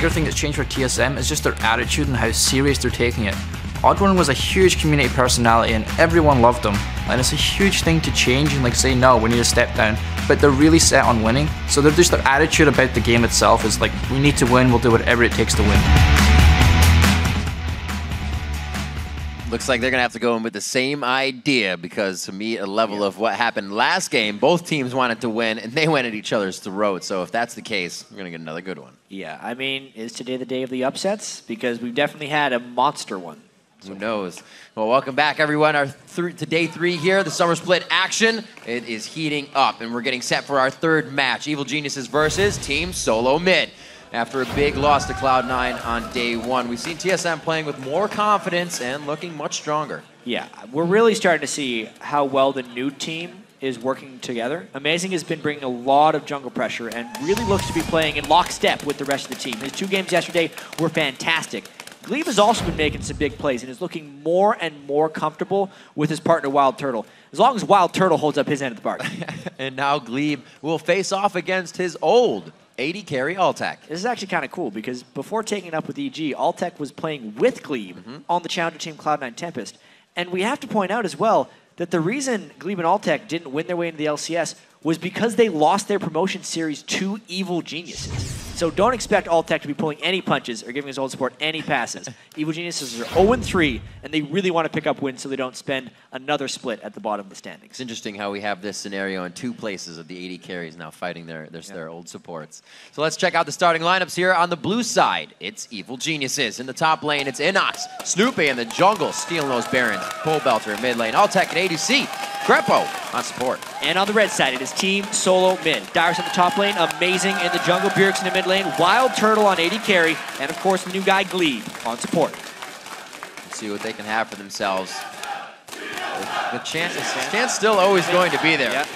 bigger thing that's changed for TSM is just their attitude and how serious they're taking it. Oddworm was a huge community personality and everyone loved him, and it's a huge thing to change and like say no, we need to step down, but they're really set on winning, so they're just, their attitude about the game itself is like, we need to win, we'll do whatever it takes to win. Looks like they're going to have to go in with the same idea, because to meet a level of what happened last game, both teams wanted to win and they went at each other's throats. So if that's the case, we're going to get another good one. Yeah, I mean, is today the day of the upsets? Because we've definitely had a monster one. Who knows? Well, welcome back, everyone. To day 3 here, the summer split action. It is heating up, and we're getting set for our third match. Evil Geniuses versus Team Solo Mid. After a big loss to Cloud9 on day 1, we've seen TSM playing with more confidence and looking much stronger. Yeah, we're really starting to see how well the new team is working together. Amazing has been bringing a lot of jungle pressure and really looks to be playing in lockstep with the rest of the team. His 2 games yesterday were fantastic. Glebe has also been making some big plays and is looking more and more comfortable with his partner WildTurtle, as long as WildTurtle holds up his end of the bargain. And now Glebe will face off against his old AD carry Altec. This is actually kind of cool because before taking it up with EG, Altec was playing with Glebe on the Challenger Team Cloud9 Tempest. And we have to point out as well that the reason Glebe and Altec didn't win their way into the LCS was because they lost their promotion series to Evil Geniuses. So don't expect Altec to be pulling any punches or giving his old support any passes. Evil Geniuses are 0-3, and they really want to pick up wins so they don't spend another split at the bottom of the standings. It's interesting how we have this scenario in 2 places of the AD carries now fighting their old supports. So let's check out the starting lineups here on the blue side. It's Evil Geniuses. In the top lane, it's Innox. Snoopeh in the jungle, stealing those Barons. Pobelter in mid lane. Altec and ADC. Krepo on support. And on the red side, it is Team Solo Mid. Dyrus in the top lane, amazing in the jungle. Bjergsen in the mid lane. WildTurtle on AD carry. And of course, the new guy, Glebe, on support. Let's see what they can have for themselves. The chance still always going to be there. Yep.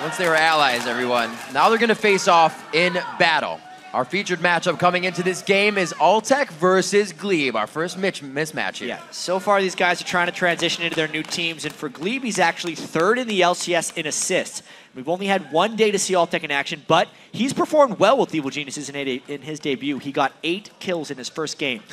Once they were allies, everyone. Now they're going to face off in battle. Our featured matchup coming into this game is Altec versus Glebe, our first mismatch here. Yeah, so far these guys are trying to transition into their new teams, and for Glebe, he's actually 3rd in the LCS in assists. We've only had 1 day to see Altec in action, but he's performed well with Evil Geniuses in his debut. He got 8 kills in his first game.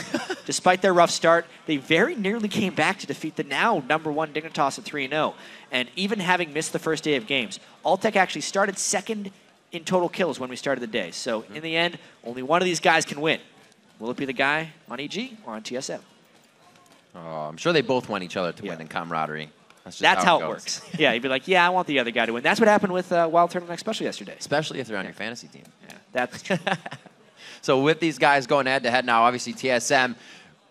Despite their rough start, they very nearly came back to defeat the now #1 Dignitas at 3-0. And even having missed the first day of games, Altec actually started 2nd in total kills when we started the day. So in the end, only one of these guys can win. Will it be the guy on EG or on TSM? Oh, I'm sure they both want each other to win in camaraderie. That's how it works. Yeah, you'd be like, yeah, I want the other guy to win. That's what happened with WildTurtle especially yesterday. Especially if they're on your fantasy team. Yeah, that's true. So with these guys going head-to-head now, obviously TSM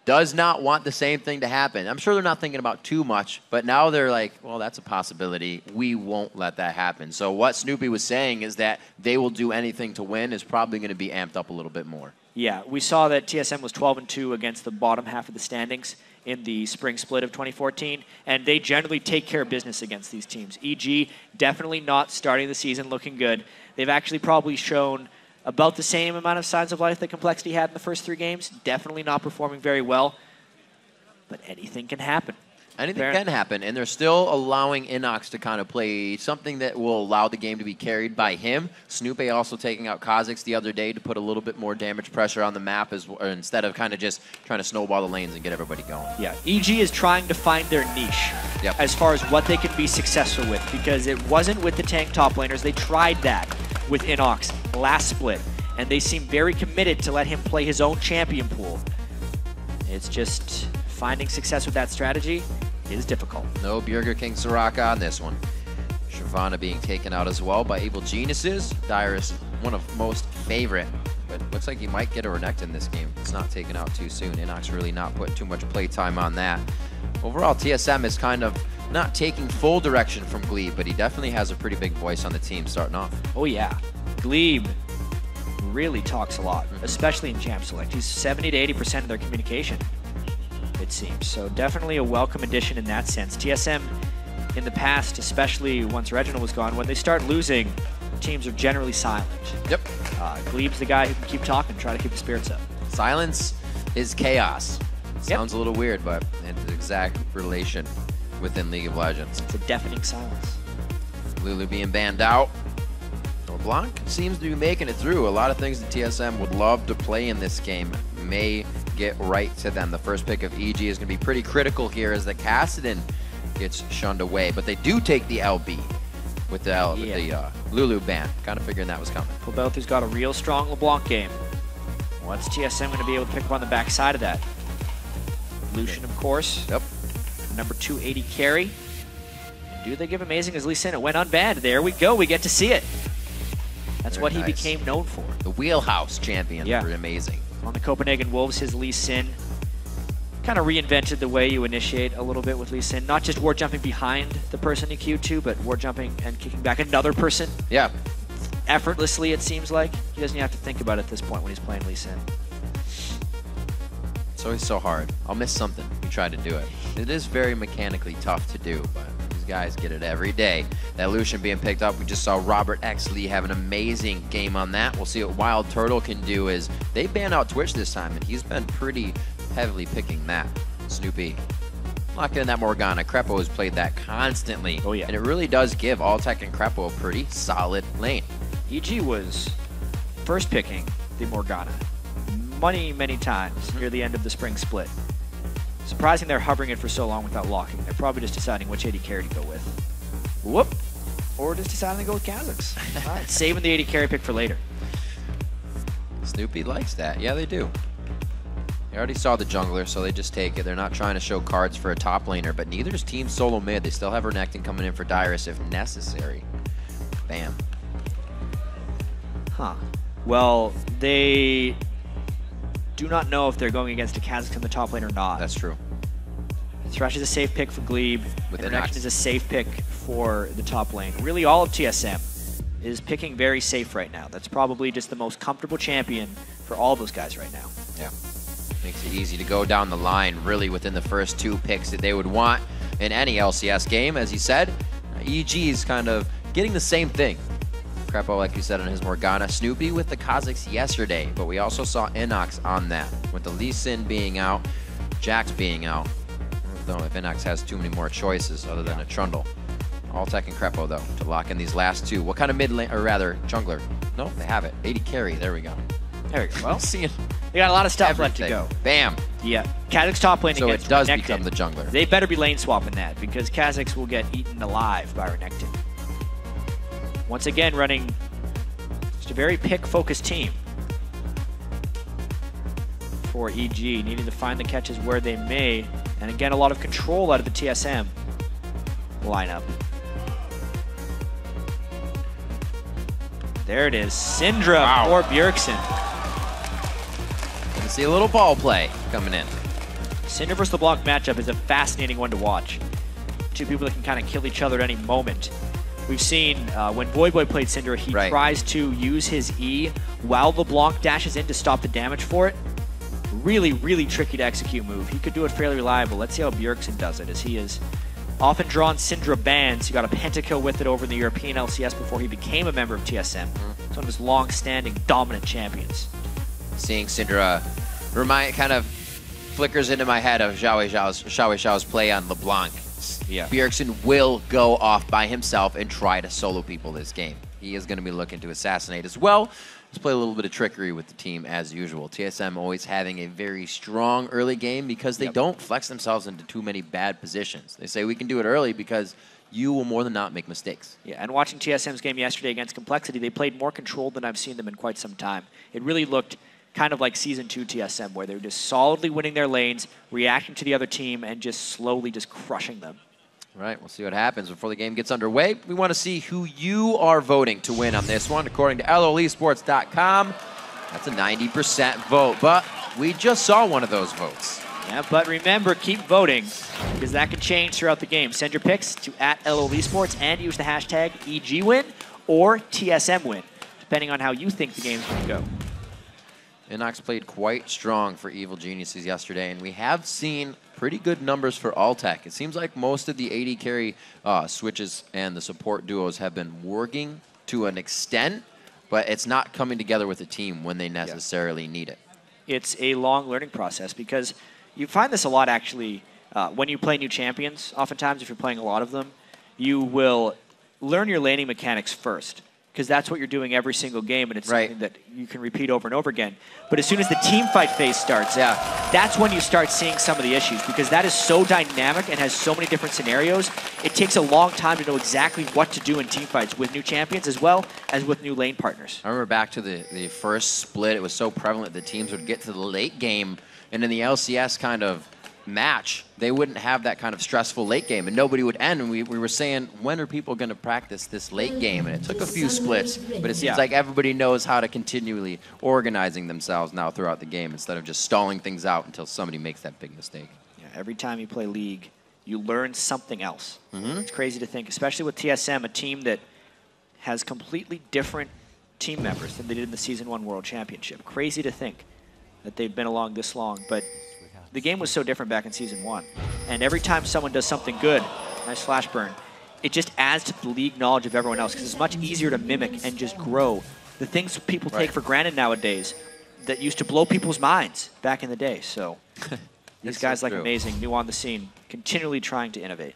does not want the same thing to happen. I'm sure they're not thinking about too much, but now they're like, well, that's a possibility. We won't let that happen. So what Snoopeh was saying is that they will do anything to win is probably going to be amped up a little bit more. Yeah, we saw that TSM was 12-2 against the bottom half of the standings in the spring split of 2014, and they generally take care of business against these teams. EG definitely not starting the season looking good. They've actually probably shown about the same amount of signs of life that Complexity had in the first 3 games. Definitely not performing very well, but anything can happen. Anything can happen, and they're still allowing Innox to kind of play something that will allow the game to be carried by him. Snoopeh also taking out Kha'Zix the other day to put a little bit more damage pressure on the map instead of kind of just trying to snowball the lanes and get everybody going. Yeah, EG is trying to find their niche as far as what they can be successful with, because it wasn't with the tank top laners. They tried that with Innox last split, and they seem very committed to let him play his own champion pool. It's just finding success with that strategy is difficult. No Burger King Soraka on this one. Shyvana being taken out as well by Evil Geniuses. Dyrus, one of most favorite, but looks like he might get a Renekton in this game. It's not taken out too soon. Innox really not putting too much playtime on that. Overall, TSM is kind of not taking full direction from Glebe, but he definitely has a pretty big voice on the team starting off. Oh yeah, Glebe really talks a lot, especially in Champ Select. He's 70 to 80% of their communication, it seems. So definitely a welcome addition in that sense. TSM in the past, especially once Reginald was gone, when they start losing, teams are generally silent. Yep. Glebe's the guy who can keep talking, try to keep the spirits up. Silence is chaos. Sounds a little weird, but it's the exact relation within League of Legends. It's a deafening silence. Lulu being banned out. LeBlanc seems to be making it through. A lot of things that TSM would love to play in this game may get right to them. The first pick of EG is going to be pretty critical here as the Kassadin gets shunned away. But they do take the LB with the Lulu ban. Kind of figuring that was coming. Pobelter's got a real strong LeBlanc game. What's TSM going to be able to pick up on the backside of that? Lucian, of course. Yep. Number 280 carry. Do they give amazing as Elise? It went unbanned. There we go. We get to see it. That's Very what he nice. became known for. The wheelhouse champion. Yeah. For amazing. On the Copenhagen Wolves, his Lee Sin kind of reinvented the way you initiate a little bit with Lee Sin. Not just ward jumping behind the person you queued to, but ward jumping and kicking back another person. Yeah. Effortlessly, it seems like. He doesn't even have to think about it at this point when he's playing Lee Sin. It's always so hard. I'll miss something. You try to do it. It is very mechanically tough to do, but these guys get it every day. That Lucian being picked up, we just saw Robert X. Lee have an amazing game on that. We'll see what WildTurtle can do is they ban out Twitch this time, and he's been pretty heavily picking that. Snoopeh. Not getting that Morgana. Krepo has played that constantly. Oh, yeah. And it really does give Altec and Krepo a pretty solid lane. EG was first picking the Morgana many times near the end of the spring split. Surprising they're hovering it for so long without locking. They're probably just deciding which 80 carry to go with. Whoop! Or just deciding to go with Kha'Zix. All right, saving the 80 carry pick for later. Snoopeh likes that. Yeah, they do. They already saw the jungler, so they just take it. They're not trying to show cards for a top laner, but neither is Team Solo Mid. They still have Renekton coming in for Dyrus if necessary. Bam. Huh. Well, they do not know if they're going against a Kha'Zix in the top lane or not. That's true. Thresh is a safe pick for Glebe. With and Innox. Renekton is a safe pick for the top lane. Really, all of TSM is picking very safe right now. That's probably just the most comfortable champion for all those guys right now. Yeah. Makes it easy to go down the line, really, within the first two picks that they would want in any LCS game. As he said, EG is kind of getting the same thing. Krepo, like you said, on his Morgana. Snoopeh with the Kha'Zix yesterday, but we also saw Innox on that. With the Lee Sin being out, Jax being out. I don't know if Innox has too many more choices other than a Trundle. Altec and Krepo, though, to lock in these last two. What kind of mid lane, or rather, jungler? No, they have it. 80 carry. There we go. There we go. Well, Seeing they got a lot of stuff everything. left to go. Bam. Yeah. Kha'Zix top lane So against it does Renekton. become the jungler. They better be lane swapping that because Kha'Zix will get eaten alive by Renekton. Once again, running just a very pick-focused team for EG, needing to find the catches where they may, and again, a lot of control out of the TSM lineup. There it is, Syndra for Bjergsen. Gonna see a little ball play coming in. Syndra versus LeBlanc matchup is a fascinating one to watch. Two people that can kind of kill each other at any moment. We've seen when Voyboy played Syndra, he tries to use his E while LeBlanc dashes in to stop the damage for it. Really tricky to execute move. He could do it fairly reliable. Let's see how Bjergsen does it, as he has often drawn Syndra bans. He got a pentakill with it over in the European LCS before he became a member of TSM. It's one of his long-standing dominant champions. Seeing Syndra kind of flickers into my head of Xiao Xiao's play on LeBlanc. Yeah. Bjergsen will go off by himself and try to solo people this game. He is going to be looking to assassinate as well. Let's play a little bit of trickery with the team as usual. TSM always having a very strong early game because they don't flex themselves into too many bad positions. They say we can do it early because you will more than not make mistakes. Yeah, and watching TSM's game yesterday against Complexity, they played more controlled than I've seen them in quite some time. It really looked kind of like Season 2 TSM, where they were just solidly winning their lanes, reacting to the other team, and just slowly just crushing them. Right, we'll see what happens before the game gets underway. We want to see who you are voting to win on this one. According to LOLesports.com, that's a 90% vote, but we just saw one of those votes. Yeah, but remember, keep voting, because that can change throughout the game. Send your picks to @LOLesports and use the hashtag EGWin or TSMWin, depending on how you think the game's going to go. Innox played quite strong for Evil Geniuses yesterday, and we have seen pretty good numbers for Altec. It seems like most of the 80 carry switches and the support duos have been working to an extent, but it's not coming together with the team when they necessarily need it. It's a long learning process because you find this a lot actually when you play new champions. Oftentimes, if you're playing a lot of them, you will learn your laning mechanics first. because that's what you're doing every single game, and it's something that you can repeat over and over again. But as soon as the team fight phase starts, that's when you start seeing some of the issues, because that is so dynamic and has so many different scenarios. It takes a long time to know exactly what to do in team fights with new champions as well as with new lane partners. I remember back to the first split, it was so prevalent that teams would get to the late game, and in the LCS kind of match, they wouldn't have that kind of stressful late game, and nobody would end. And we were saying, when are people going to practice this late game? And it took a few splits, but it seems like everybody knows how to continually organizing themselves now throughout the game instead of just stalling things out until somebody makes that big mistake. Yeah, every time you play League, you learn something else. It's crazy to think, especially with TSM, a team that has completely different team members than they did in the Season 1 World Championship. Crazy to think that they've been along this long, but the game was so different back in Season 1. And every time someone does something good, nice flash burn, it just adds to the League knowledge of everyone else, because it's much easier to mimic and just grow the things people take for granted nowadays that used to blow people's minds back in the day. So these guys like Amazing, new on the scene, continually trying to innovate.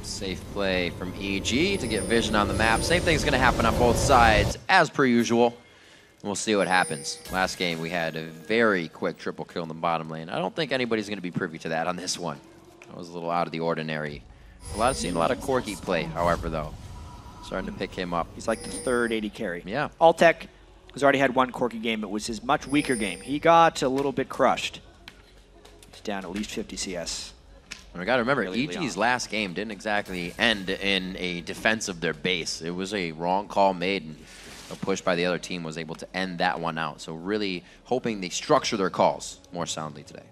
Safe play from EG to get vision on the map. Same thing's going to happen on both sides as per usual. We'll see what happens. Last game, we had a very quick triple kill in the bottom lane. I don't think anybody's going to be privy to that on this one. That was a little out of the ordinary. Seen a lot of Corki play, however, though. Starting to pick him up. He's like the third AD carry. Yeah. Altec has already had one Corki game. It was his much weaker game. He got a little bit crushed. He's down at least 50 CS. And we got to remember, EG's last game didn't exactly end in a defense of their base. It was a wrong call made, and a push by the other team was able to end that one out. So really hoping they structure their calls more soundly today.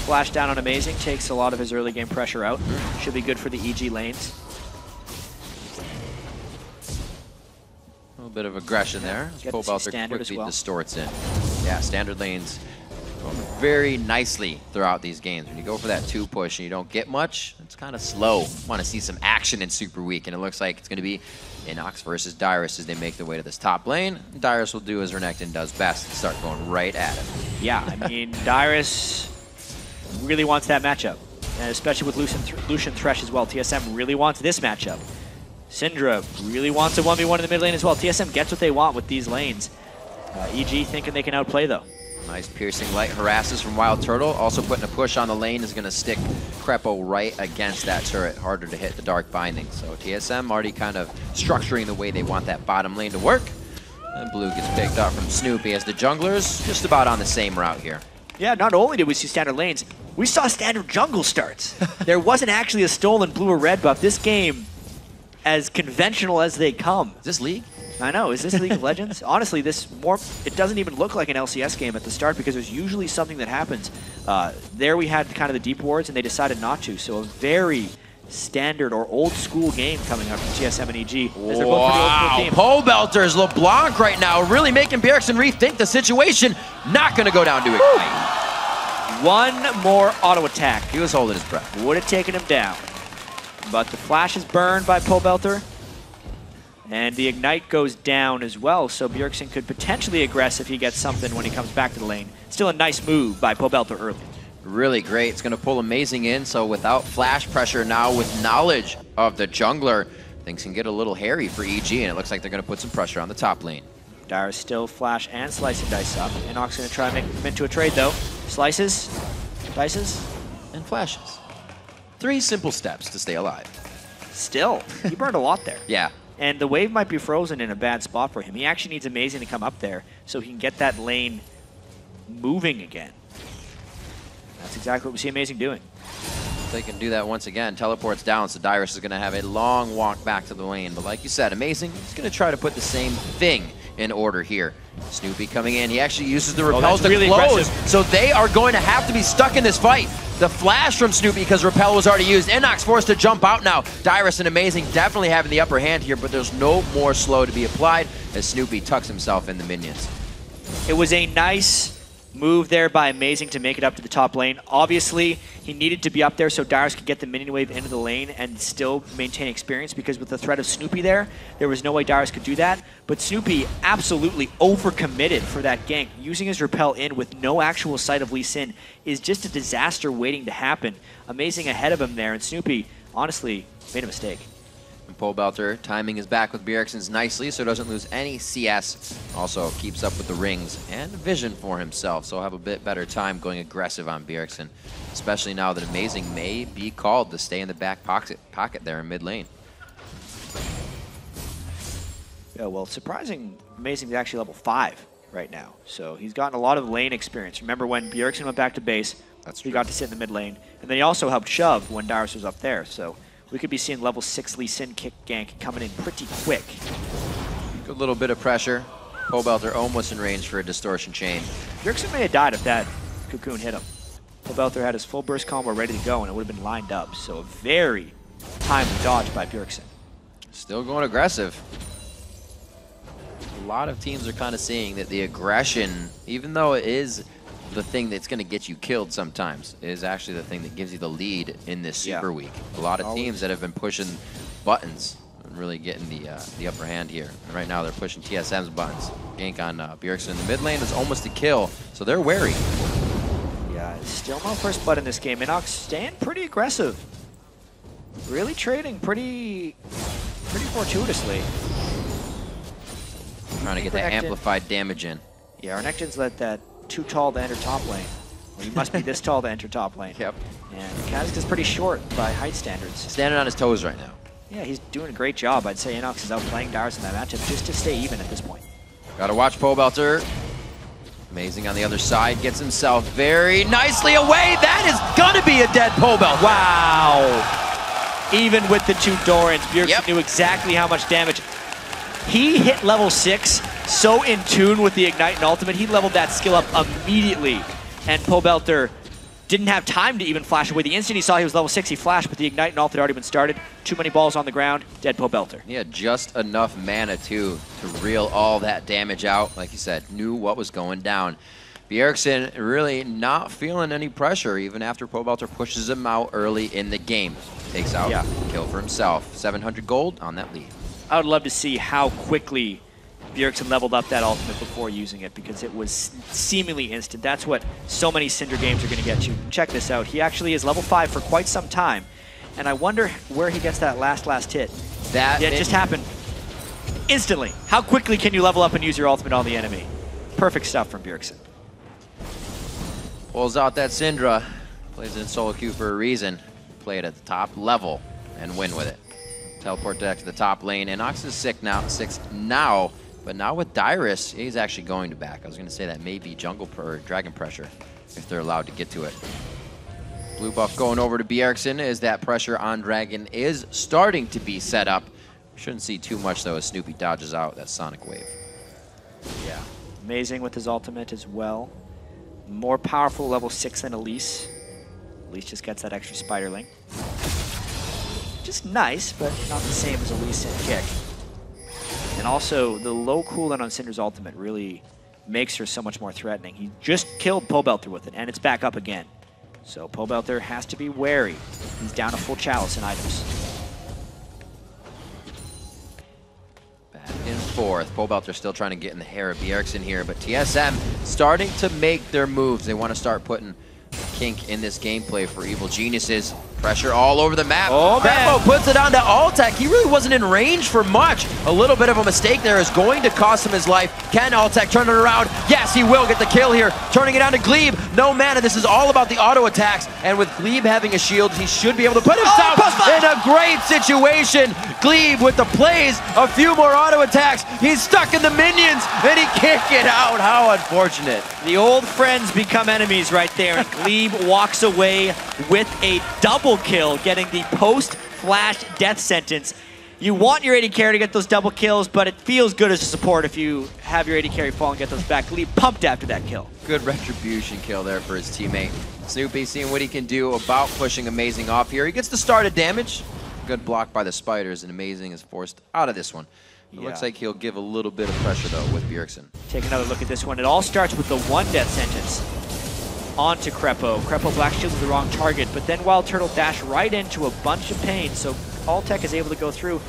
Flash down on Amazing takes a lot of his early game pressure out. Should be good for the EG lanes. A little bit of aggression there. Pobelter quickly distorts in. Yeah, standard lanes going very nicely throughout these games. When you go for that 2 push and you don't get much, it's kind of slow. Want to see some action in Super Week, and it looks like it's going to be Innox versus Dyrus as they make their way to this top lane. Dyrus will do as Renekton does best and start going right at him. Yeah, I mean, Dyrus really wants that matchup, and especially with Lucian Thresh as well. TSM really wants this matchup. Syndra really wants a 1v1 in the mid lane as well. TSM gets what they want with these lanes. EG thinking they can outplay, though. Nice piercing light harasses from WildTurtle. Also putting a push on the lane is going to stick Krepo right against that turret. Harder to hit the Dark Binding. So TSM already kind of structuring the way they want that bottom lane to work. And blue gets picked up from Snoopeh as the junglers just about on the same route here. Yeah, not only did we see standard lanes, we saw standard jungle starts. There wasn't actually a stolen blue or red buff. This game, as conventional as they come. Is this League? I know. Is this League of Legends? Honestly, it doesn't even look like an LCS game at the start, because there's usually something that happens. There we had kind of the deep wards, and they decided not to. So a very standard or old school game coming up from TSM and EG. Wow, Pobelter's Leblanc right now, really making Bjergsen rethink the situation. Not going to go down to it. One more auto attack. He was holding his breath. Would have taken him down. But the flash is burned by Pobelter. And the Ignite goes down as well, so Bjergsen could potentially aggress if he gets something when he comes back to the lane. Still a nice move by Pobelter early. Really great. It's going to pull Amazing in, so without flash pressure now, with knowledge of the jungler, things can get a little hairy for EG, and it looks like they're going to put some pressure on the top lane. Dyrus still flash and slice and dice up. Innox going to try and make him into a trade, though. Slices, dices, and flashes. 3 simple steps to stay alive. Still, he burned a lot there. Yeah. And the wave might be frozen in a bad spot for him. He actually needs Amazing to come up there so he can get that lane moving again. That's exactly what we see Amazing doing. They can do that once again. Teleports down, so Dyrus is going to have a long walk back to the lane. But like you said, Amazing is going to try to put the same thing in order here. Snoopeh coming in. He actually uses the repels to close. So they are going to have to be stuck in this fight. The flash from Snoopeh, because repel was already used. Innox forced to jump out now. Dyrus and Amazing definitely having the upper hand here, but there's no more slow to be applied as Snoopeh tucks himself in the minions. It was a nice move there by Amazing to make it up to the top lane. Obviously, he needed to be up there so Dyrus could get the minion wave into the lane and still maintain experience, because with the threat of Snoopeh there was no way Dyrus could do that. But Snoopeh absolutely overcommitted for that gank. Using his repel in with no actual sight of Lee Sin is just a disaster waiting to happen. Amazing ahead of him there, and Snoopeh honestly made a mistake. And Pobelter timing his back with Bjergsen's nicely so doesn't lose any CS. Also keeps up with the rings and vision for himself, so he'll have a bit better time going aggressive on Bjergsen, especially now that Amazing may be called to stay in the back pocket there in mid lane. Yeah, well, Amazing is actually level 5 right now, so he's gotten a lot of lane experience. Remember when Bjergsen went back to base, he got to sit in the mid lane, and then he also helped shove when Dyrus was up there, so we could be seeing level 6 Lee Sin kick gank coming in pretty quick. Good little bit of pressure. Pobelter almost in range for a distortion chain. Bjergsen may have died if that cocoon hit him. Pobelter had his full burst combo ready to go, and it would have been lined up, so a very timely dodge by Bjergsen. Still going aggressive. A lot of teams are kind of seeing that the aggression, even though it is the thing that's going to get you killed sometimes, is actually the thing that gives you the lead in this super week. A lot of teams that have been pushing buttons and really getting the upper hand here. And right now they're pushing TSM's buttons. Gank on Bjergsen in the mid lane is almost a kill, so they're wary. Yeah, still no first blood in this game. Innox staying pretty aggressive. Really trading pretty fortuitously. Trying to get that amplified damage in. Yeah, Renekton's let that too tall to enter top lane. Well, you must be this tall to enter top lane. Yep. And Kha'Zix is pretty short by height standards. Standing on his toes right now. Yeah, he's doing a great job. I'd say Innox is outplaying Dyrus in that matchup just to stay even at this point. Gotta watch Pobelter. Amazing on the other side, gets himself very nicely away. That is gonna be a dead Pobelter. Wow. Even with the 2 Dorans, Bjergsen knew exactly how much damage. He hit level 6 so in tune with the Ignite and Ultimate, he leveled that skill up immediately. And Pobelter didn't have time to even flash away. The instant he saw he was level 6, he flashed, but the Ignite and Ult had already been started. Too many balls on the ground, dead Pobelter. He had just enough mana, too, to reel all that damage out. Like you said, knew what was going down. Bjergsen really not feeling any pressure, even after Pobelter pushes him out early in the game. Takes out kill for himself. 700 gold on that lead. I would love to see how quickly Bjergsen leveled up that ultimate before using it, because it was seemingly instant. That's what so many Syndra games are going to get you. Check this out. He actually is level 5 for quite some time, and I wonder where he gets that last hit. It just happened instantly. How quickly can you level up and use your ultimate on the enemy? Perfect stuff from Bjergsen. Pulls out that Syndra. Plays it in solo queue for a reason. Play it at the top level and win with it. Teleport back to the top lane. Innox is 6 now, but now with Dyrus, he's actually going to back. I was going to say that may be jungle or dragon pressure if they're allowed to get to it. Blue buff going over to Bjergsen as that pressure on dragon is starting to be set up. Shouldn't see too much though as Snoopeh dodges out that sonic wave. Yeah, amazing with his ultimate as well. More powerful level 6 than Elise. Elise just gets that extra spiderling. Just nice, but not the same as a Lee Sin kick. And also, the low cooldown on Syndra's ultimate really makes her so much more threatening. He just killed Pobelter with it, and it's back up again. So Pobelter has to be wary. He's down a full chalice in items. Back and forth. Pobelter still trying to get in the hair of Bjergsen here, but TSM starting to make their moves. They want to start putting kink in this gameplay for Evil Geniuses. Pressure all over the map. Oh, Krepo puts it onto Altec. He really wasn't in range for much. A little bit of a mistake there is going to cost him his life. Can Altec turn it around? Yes, he will get the kill here. Turning it on to Gleeb. No mana. This is all about the auto attacks. And with Gleeb having a shield, he should be able to put himself in a great situation. Gleeb with the plays. A few more auto attacks. He's stuck in the minions, and he can't get out. How unfortunate. The old friends become enemies right there, and Gleeb walks away with a double kill, getting the post-flash death sentence. You want your AD carry to get those double kills, but it feels good as a support if you have your AD carry fall and get those back. Gleeb pumped after that kill. Good retribution kill there for his teammate. Snoopeh seeing what he can do about pushing Amazing off here. He gets the started damage. Good block by the spiders, and Amazing is forced out of this one. It looks like he'll give a little bit of pressure, though, with Bjergsen. Take another look at this one. It all starts with the 1 death sentence onto Krepo. Krepo black shield to the wrong target, but then WildTurtle dash right into a bunch of pain, so Altec is able to go through,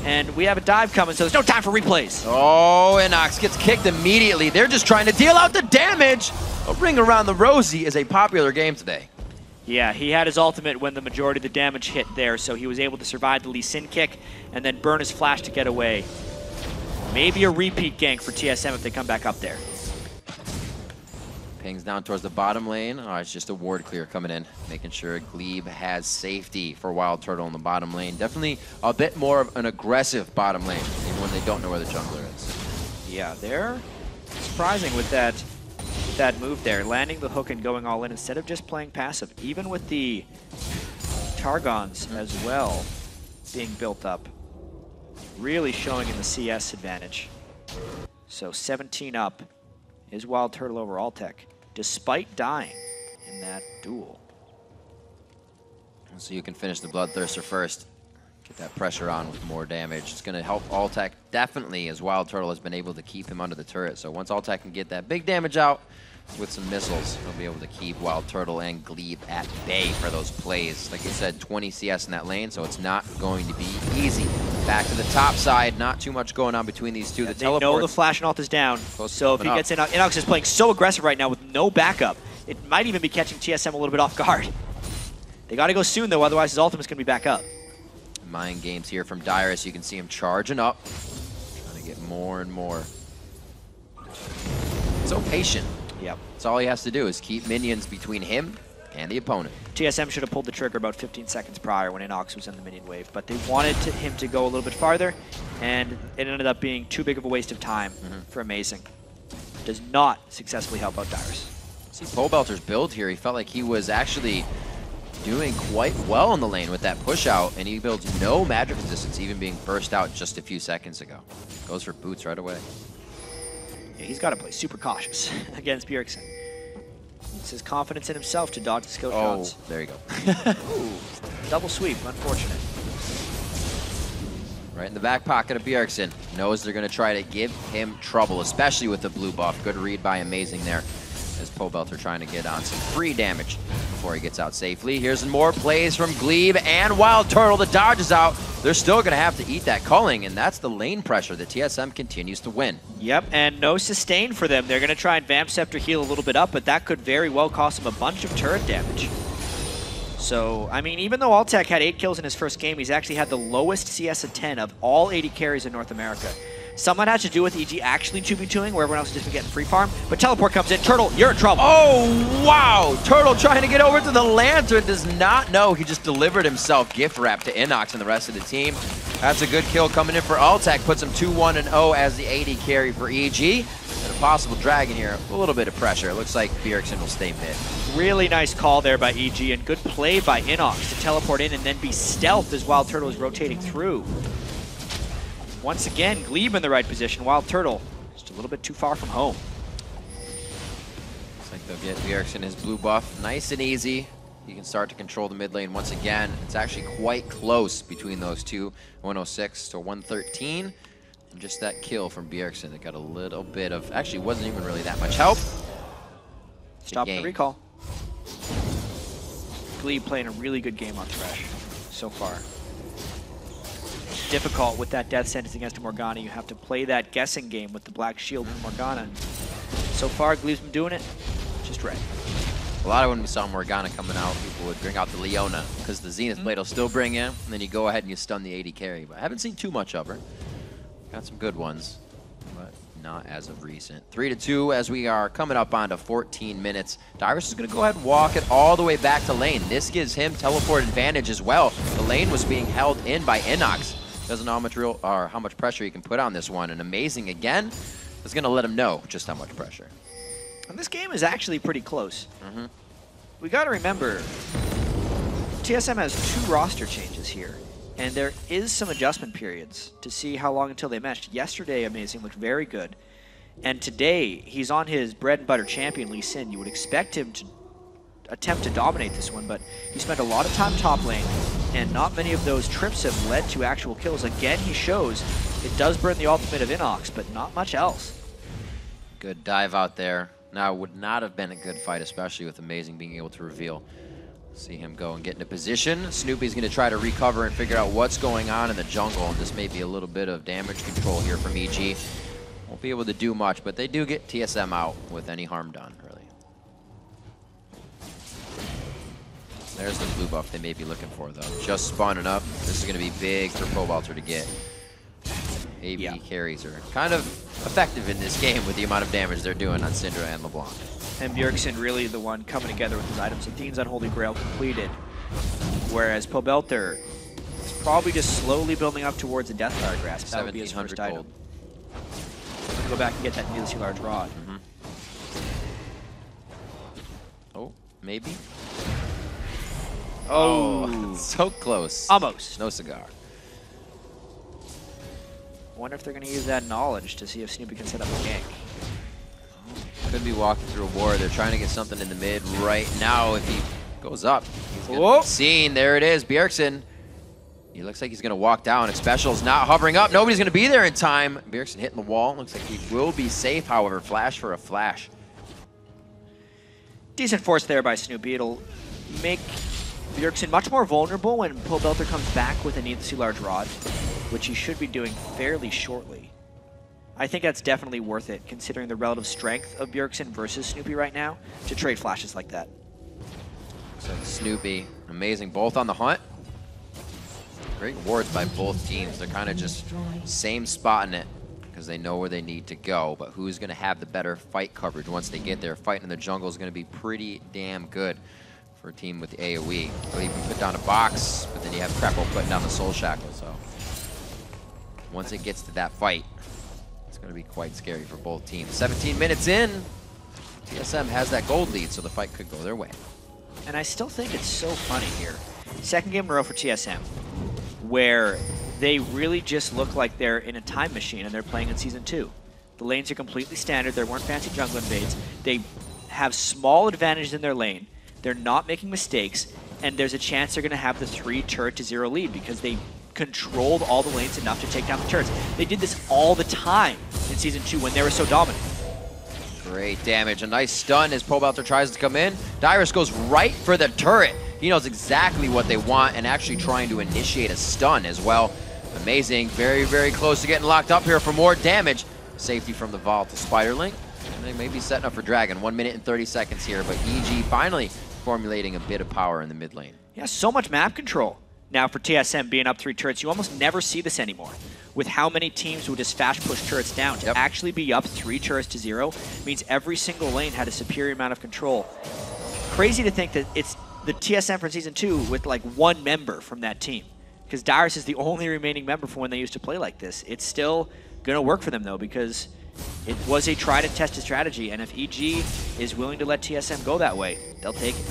and we have a dive coming, so there's no time for replays. Oh, Innox gets kicked immediately. They're just trying to deal out the damage. A Ring Around the Rosie is a popular game today. Yeah, he had his ultimate when the majority of the damage hit there, so he was able to survive the Lee Sin kick and then burn his flash to get away. Maybe a repeat gank for TSM if they come back up there. Pings down towards the bottom lane. Oh, it's just a ward clear coming in, making sure Gleeb has safety for WildTurtle in the bottom lane. Definitely a bit more of an aggressive bottom lane, even when they don't know where the jungler is. Yeah, they're surprising with that move there, landing the hook and going all in instead of just playing passive. Even with the Targons as well being built up, really showing in the CS advantage. So 17 up is WildTurtle over Altec, despite dying in that duel. So you can finish the Bloodthirster first. Get that pressure on with more damage. It's going to help Altec definitely, as WildTurtle has been able to keep him under the turret. So once Altec can get that big damage out with some missiles, he'll be able to keep WildTurtle and Gleeb at bay for those plays. Like you said, 20 CS in that lane, so it's not going to be easy. Back to the top side, not too much going on between these two. Yeah, they know the flash and ult is down, so if he gets Innox, Innox is playing so aggressive right now with no backup, it might even be catching TSM a little bit off guard. They got to go soon, though, otherwise his ultimate's going to be back up. Mind games here from Dyrus. You can see him charging up, trying to get more and more. So patient. Yep. That's all he has to do is keep minions between him and the opponent. TSM should have pulled the trigger about 15 seconds prior when Innox was in the minion wave, but they wanted him to go a little bit farther, and it ended up being too big of a waste of time for Amazing. Does not successfully help out Dyrus. See Pobelter's build here. He felt like he was actually doing quite well in the lane with that push out, and he builds no magic resistance, even being burst out just a few seconds ago. Goes for boots right away. Yeah, he's got to play super cautious against Bjergsen. It's his confidence in himself to dodge the skill shots. Oh, there you go. Ooh, double sweep, unfortunate. Right in the back pocket of Bjergsen. Knows they're going to try to give him trouble, especially with the blue buff. Good read by Amazing there, as Pobelter trying to get on some free damage before he gets out safely. Here's more plays from Gleeb and WildTurtle. The dodge is out. They're still going to have to eat that culling, and that's the lane pressure that TSM continues to win. Yep, and no sustain for them. They're going to try and Vamp Scepter heal a little bit up, but that could very well cost them a bunch of turret damage. So, I mean, even though Altec had 8 kills in his first game, he's actually had the lowest CS of 10 of all 80 carries in North America. Some of that has to do with EG actually 2v2ing, where everyone else has just been getting free farm. But Teleport comes in. Turtle, you're in trouble. Oh, wow. Turtle trying to get over to the Lantern. Does not know he just delivered himself gift wrap to Innox and the rest of the team. That's a good kill coming in for Altec. Puts him 2-1-0 as the AD carry for EG. And a possible dragon here. A little bit of pressure. It looks like Bjergsen will stay mid. Really nice call there by EG, and good play by Innox to teleport in and then be stealth as WildTurtle is rotating through. Once again, Gleeb in the right position. WildTurtle just a little bit too far from home. Looks like they'll get Bjergsen his blue buff nice and easy. He can start to control the mid lane once again. It's actually quite close between those two, 106 to 113. And just that kill from Bjergsen that got a little bit of, actually wasn't even really that much help. Stop the recall. Gleeb playing a really good game on Thresh so far. Difficult with that death sentence against Morgana. You have to play that guessing game with the black shield and Morgana. So far, Gleeb's been doing it just right. A lot of when we saw Morgana coming out, people would bring out the Leona because the Zenith Blade will still bring in, and then you go ahead and you stun the AD carry. But I haven't seen too much of her. Got some good ones, but not as of recent. 3-2 as we are coming up onto 14 minutes. Dyrus is going to go ahead and walk it all the way back to lane. This gives him teleport advantage as well. The lane was being held in by Innox. Doesn't know how much pressure he can put on this one. And Amazing again is going to let him know just how much pressure. And this game is actually pretty close. We got to remember, TSM has 2 roster changes here, and there is some adjustment periods to see how long until they meshed. Yesterday, Amazing looked very good, and today he's on his bread and butter champion, Lee Sin. You would expect him to attempt to dominate this one, but he spent a lot of time top lane, and not many of those trips have led to actual kills. Again, he shows it does burn the ultimate of Innox, but not much else. Good dive out there. Now, it would not have been a good fight, especially with Amazing being able to reveal. See him go and get into position. Snoopeh's going to try to recover and figure out what's going on in the jungle, and this may be a little bit of damage control here from EG. Won't be able to do much, but they do get TSM out with any harm done, really. There's the blue buff they may be looking for, though. Just spawning up. This is going to be big for Pobelter to get. AB carries are kind of effective in this game with the amount of damage they're doing on Syndra and Leblanc. And Bjergsen really the one coming together with his items. So Dean's Unholy Grail completed, whereas Pobelter is probably just slowly building up towards a Deathfire Grasp. That would be his first item. Go back and get that needlessly large rod. Oh, maybe? Oh, so close. Almost. No cigar. Wonder if they're going to use that knowledge to see if Snoopeh can set up a gank. Could be walking through a war. They're trying to get something in the mid right now. If he goes up, he's going to be seen. There it is, Bjergsen. He looks like he's going to walk down. And Special's not hovering up. Nobody's going to be there in time. Bjergsen hitting the wall. Looks like he will be safe, however. Flash for a flash. Decent force there by Snoopeh. It'll make Bjergsen much more vulnerable when Pobelter comes back with a needlessly large rod, which he should be doing fairly shortly. I think that's definitely worth it, considering the relative strength of Bjergsen versus Snoopeh right now, to trade flashes like that. So Snoopeh, amazing, both on the hunt. Great wards by both teams. They're kind of just same spot in it because they know where they need to go, but who's going to have the better fight coverage once they get there? Fighting in the jungle is going to be pretty damn good for a team with the AoE. Well, you can put down a box, but then you have Krepo putting down the Soul Shackle, so once it gets to that fight, it's going to be quite scary for both teams. 17 minutes in, TSM has that gold lead, so the fight could go their way. And I still think it's so funny here. Second game in a row for TSM, where they really just look like they're in a time machine and they're playing in Season 2. The lanes are completely standard. There weren't fancy jungle invades. They have small advantages in their lane. They're not making mistakes, and there's a chance they're going to have the 3 turret to 0 lead because they controlled all the lanes enough to take down the turrets. They did this all the time in Season 2 when they were so dominant. Great damage. A nice stun as Pobelter tries to come in. Dyrus goes right for the turret. He knows exactly what they want and actually trying to initiate a stun as well. Amazing. Very, very close to getting locked up here for more damage. Safety from the Vault to Spiderlink. And they may be setting up for Dragon. 1 minute and 30 seconds here, but EG finally formulating a bit of power in the mid lane. Yeah, so much map control. Now for TSM being up 3 turrets, you almost never see this anymore. With how many teams would just fast push turrets down. To actually be up 3 turrets to 0 means every single lane had a superior amount of control. Crazy to think that it's the TSM from Season 2 with like 1 member from that team. Because Dyrus is the only remaining member from when they used to play like this. It's still going to work for them though, because it was a try to test a strategy, and if EG is willing to let TSM go that way, they'll take it.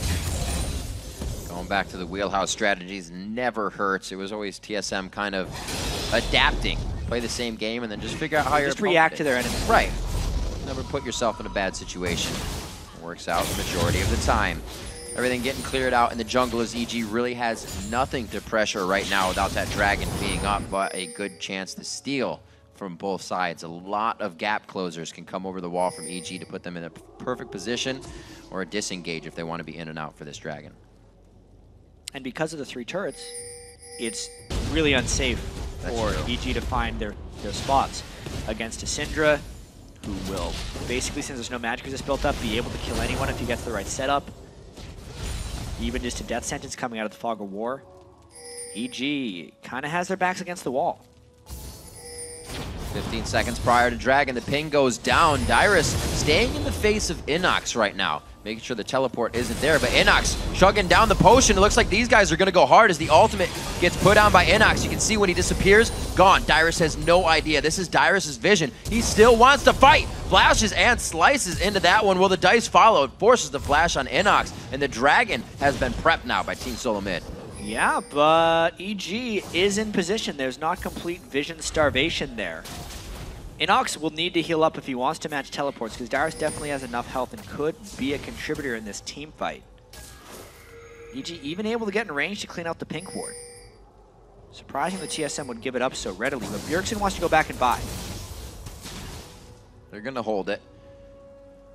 Going back to the wheelhouse strategies never hurts. It was always TSM kind of adapting. Play the same game and then just figure out how you're just react to their enemies. Right. Never put yourself in a bad situation. It works out the majority of the time. Everything getting cleared out in the jungle as EG really has nothing to pressure right now without that dragon being up, but a good chance to steal from both sides. A lot of gap closers can come over the wall from EG to put them in a perfect position or a disengage if they want to be in and out for this dragon. And because of the 3 turrets, it's really unsafe for EG to find their spots against a Syndra, who will basically, since there's no magic resist built up, be able to kill anyone if he gets the right setup. Even just a death sentence coming out of the Fog of War. EG kind of has their backs against the wall. 15 seconds prior to Dragon, the ping goes down. Dyrus staying in the face of Innox right now, making sure the teleport isn't there, but Innox chugging down the potion. It looks like these guys are going to go hard as the ultimate gets put down by Innox. You can see when he disappears, gone. Dyrus has no idea. This is Dyrus's vision. He still wants to fight. Flashes and slices into that one. Well, the dice followed, forces the flash on Innox, and the Dragon has been prepped now by Team Solo Mid. Yeah, but EG is in position. There's not complete vision starvation there. Innox will need to heal up if he wants to match teleports, because Dyrus definitely has enough health and could be a contributor in this team fight. EG even able to get in range to clean out the pink ward. Surprising the TSM would give it up so readily, but Bjergsen wants to go back and buy. They're going to hold it.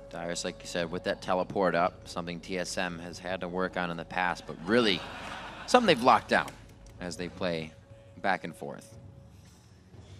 Dyrus, like you said, with that teleport up, something TSM has had to work on in the past, but really something they've locked down as they play back and forth.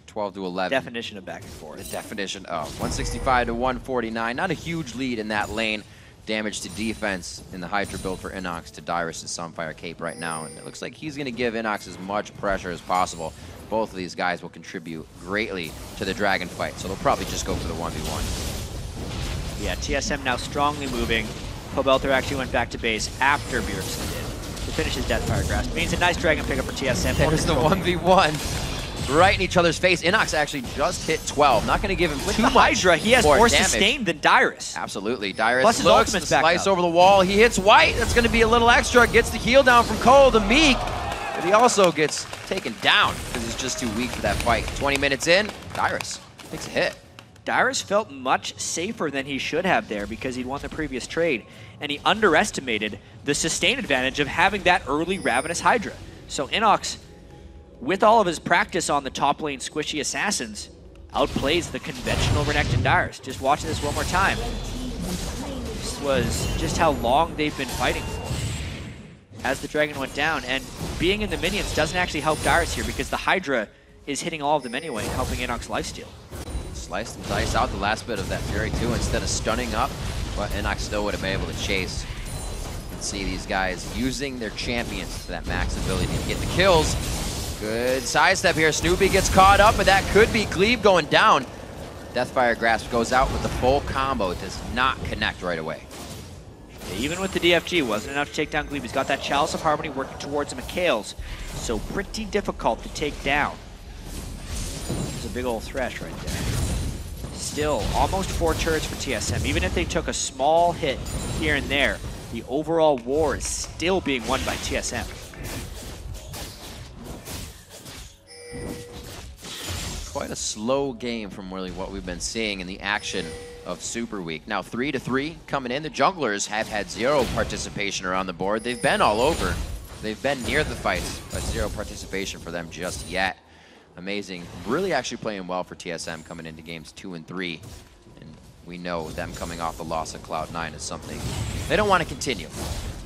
12 to 11. Definition of back and forth. The definition of 165 to 149. Not a huge lead in that lane. damage to defense in the Hydra build for Innox to Dyrus' Sunfire Cape right now. And it looks like he's going to give Innox as much pressure as possible. Both of these guys will contribute greatly to the Dragon fight, so they'll probably just go for the 1v1. Yeah, TSM now strongly moving. Pobelter actually went back to base after Bjergsen did to finish his Deathfire Grasp. Means a nice Dragon pickup for TSM. There's the 1v1 right in each other's face. Innox actually just hit 12. Not going to give him With too the much Hydra, he has more damage. sustain than Dyrus. Absolutely. Dyrus Plus his looks, the ultimate's back slice up. over the wall. He hits white. That's going to be a little extra. Gets the heal down from Cole to Meek. But he also gets taken down because he's just too weak for that fight. 20 minutes in, Dyrus takes a hit. Dyrus felt much safer than he should have there because he'd won the previous trade, and he underestimated the sustain advantage of having that early Ravenous Hydra. So Innox, with all of his practice on the top lane squishy assassins, outplays the conventional Renekton Dyrus. Just watching this one more time. This was just how long they've been fighting for as the Dragon went down, and being in the minions doesn't actually help Dyrus here because the Hydra is hitting all of them anyway and helping Innox lifesteal. Slice and dice out the last bit of that Fury too instead of stunning up, but Innox still would have been able to chase. You can see these guys using their champions to that max ability to get the kills. Good sidestep here. Snoopeh gets caught up, but that could be Glebe going down. Deathfire Grasp goes out with the full combo. It does not connect right away. Even with the DFG, wasn't enough to take down Glebe. He's got that Chalice of Harmony working towards him at Kale's, so pretty difficult to take down. There's a big old Thresh right there. Still, almost 4 turrets for TSM. Even if they took a small hit here and there, the overall war is still being won by TSM. Quite a slow game from really what we've been seeing in the action of Super Week. Now 3-3 coming in. The junglers have had 0 participation around the board. They've been all over. They've been near the fights, but 0 participation for them just yet. Amazing. Really actually playing well for TSM coming into games 2 and 3. And we know them coming off the loss of Cloud9 is something they don't want to continue.